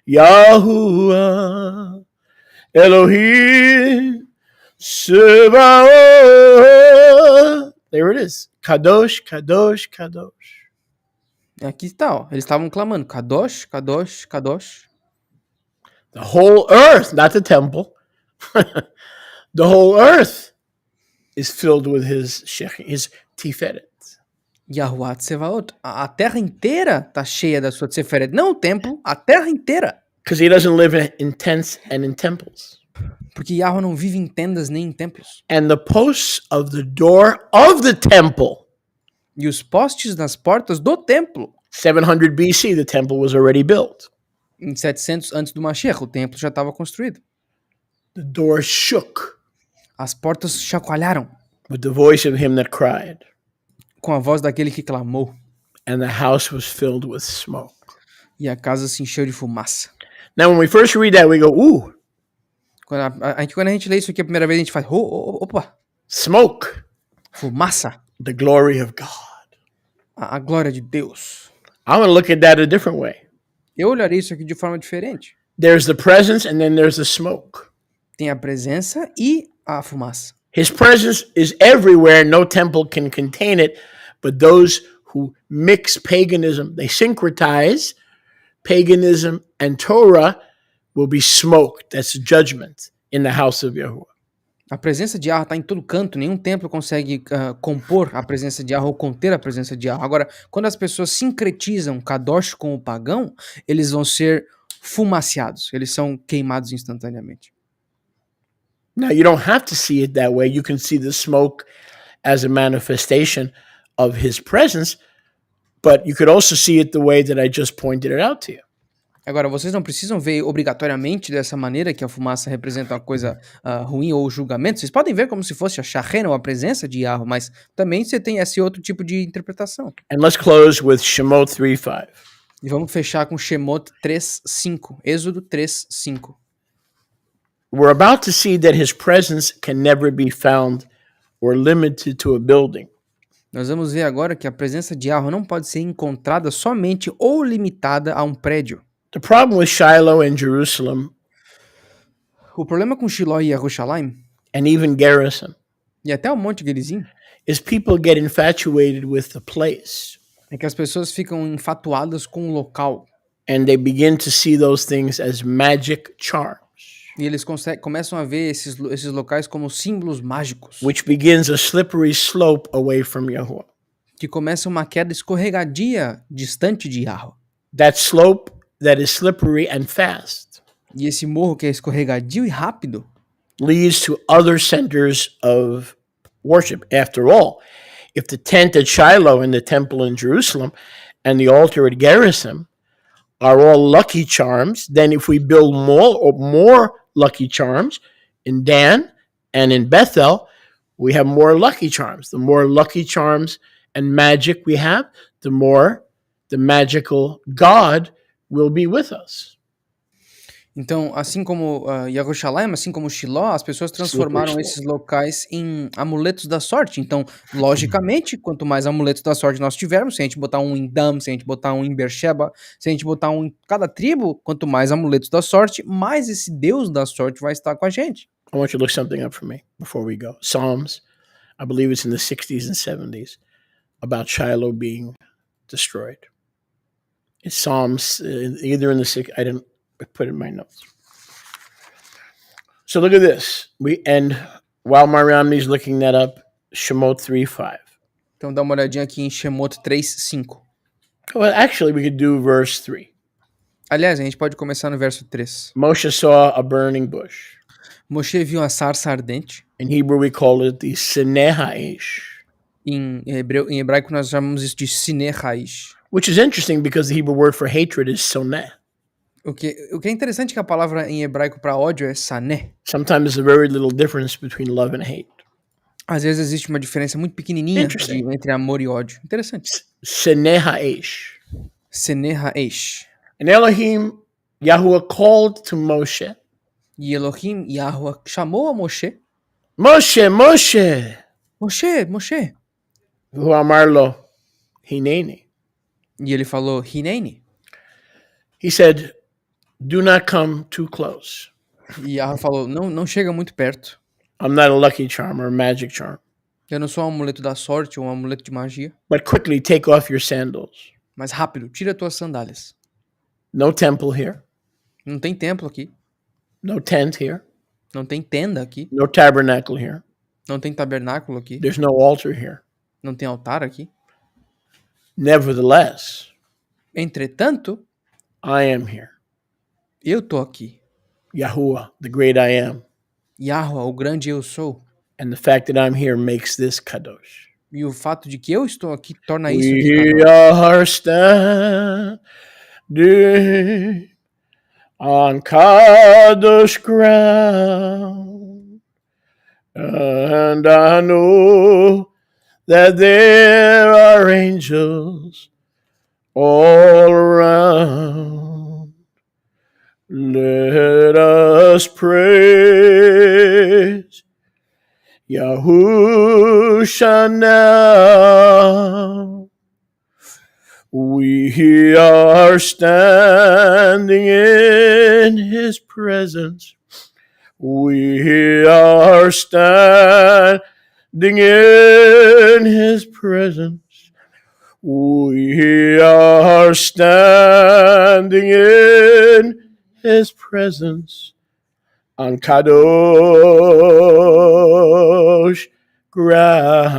Yahuwah, Elohim, Sebaot. There it is. Kadosh, Kadosh, Kadosh. Aqui está, ó. Eles estavam clamando. Kadosh, Kadosh, Kadosh. The whole earth, not the temple. The whole earth is filled with his tiferet. Yahuwah Tsevaot. A terra inteira está cheia da sua Tiferet. Não o templo, a terra inteira. Because he doesn't live in tents and in temples. Porque Yahuwah não vive em tendas nem em templos. And the posts of the door of the temple. E os postes nas portas do templo. 700 BC, the temple was already built. Em 700 antes do Mashiach, o templo já estava construído. The door shook. As portas chacoalharam. With the voice of him that cried. Com a voz daquele que clamou. And the house was filled with smoke. E a casa se encheu de fumaça. Now, when we first read that, we go, ooh. Quando a gente lê isso aqui a primeira vez, a gente faz, opa. Smoke. Fumaça. The glory of God. A glória de Deus. I want to look at that a different way. Eu olharei isso aqui de forma diferente. There's the presence and then there's the smoke. Tem a presença e a fumaça. His presence is everywhere. No temple can contain it. But those who mix paganism, they syncretize paganism and Torah, will be smoked. That's judgment in the house of Yahuwah. A presença de Yahweh está em todo canto. Nenhum templo consegue compor a presença de Yahweh ou conter a presença de Yahweh. Agora, quando as pessoas sincretizam Kadosh com o pagão, eles vão ser fumaciados. Eles são queimados instantaneamente. Now, you don't have to see it that way. You can see the smoke as a manifestation of his presence, but you could also see it the way that I just pointed it out to you. Agora, vocês não precisam ver obrigatoriamente dessa maneira que a fumaça representa uma coisa ruim ou julgamento. Vocês podem ver como se fosse a Shachena ou a presença de Yahweh, mas também você tem esse outro tipo de interpretação. And let's close with Shemot 3:5. E vamos fechar com Shemot 3:5, Êxodo 3:5. We're about to see that his presence can never be found or limited to a building. Nós vamos ver agora que a presença de Yahweh não pode ser encontrada somente ou limitada a um prédio. The problem with Shiloh and Jerusalem, O problema com Shiloh e Yerushalayim, and even Garrison, e até o Monte Gerizim, is people get infatuated with the place. é que as pessoas ficam enfatuadas com o local. And they begin to see those things as magic charms. E eles começam a ver esses locais como símbolos mágicos. Which begins a slippery slope away from Yahuwah. Que começa uma queda escorregadia distante de Yahweh. That slope that is slippery and fast. E esse morro que é escorregadio e rápido. leads to other centers of worship. After all, if the tent at Shiloh and the temple in Jerusalem and the altar at Gerizim are all lucky charms, then if we build more lucky charms in Dan and in Bethel, we have more lucky charms. The more lucky charms and magic we have, the more the magical God will be with us. Então, assim como Yerushalayim, assim como Shiloh, as pessoas transformaram esses locais em amuletos da sorte. Então, logicamente, quanto mais amuletos da sorte nós tivermos, se a gente botar um em Dan, se a gente botar um em Beersheba, se a gente botar um em cada tribo, quanto mais amuletos da sorte, mais esse Deus da sorte vai estar com a gente. I want you to look something up for me before we go. Psalms, I believe it's in the 60s and 70s, about Shiloh being destroyed. It's Psalms, either in the 60s, I didn't put it in my notes. So look at this. And while Mariamne's looking that up, Shemot 3:5. Então dá uma olhadinha aqui em Shemot 3:5. Well, actually, we could do verse 3. Aliás, a gente pode começar no verso 3. Moshe saw a burning bush. Moshe viu a sarça ardente. In Hebrew, we call it the Sineh Haish. Em hebraico, nós chamamos isso de Sineh Haish. Which is interesting because the Hebrew word for hatred is soneh. O que é interessante é que a palavra em hebraico para ódio é sané. Sometimes there's a very little difference between love and hate. Às vezes existe uma diferença muito pequenininha entre amor e ódio. Interessante. Sineh Haish. Sineh Haish. And Elohim, Yahuwah called to Moshe. E Elohim, Yahuwah, chamou a Moshe. Moshe, Moshe. Moshe, Moshe. Hu amar lo, hineni. E ele falou, Hineni. He said, do not come too close. E Yahuwah falou, não chega muito perto. I'm not a lucky charm or a magic charm. Eu não sou um amuleto da sorte ou um amuleto de magia. But quickly take off your sandals. Mas rápido, tira tuas sandálias. No temple here. Não tem templo aqui. No tent here. Não tem tenda aqui. No tabernacle here. Não tem tabernáculo aqui. There's no altar here. Não tem altar aqui. Nevertheless, entretanto, I am here. Eu tô aqui. Yahuwah, the great I am. Yahuwah, o grande eu sou. And the fact that I'm here makes this kadosh. E o fato de que eu estou aqui torna isso aqui We are standing on kadosh ground, and I know that there are angels all around. Let us praise Yahusha now. We are standing in His presence. We are standing in His presence. We are standing in His presence on Kadosh ground.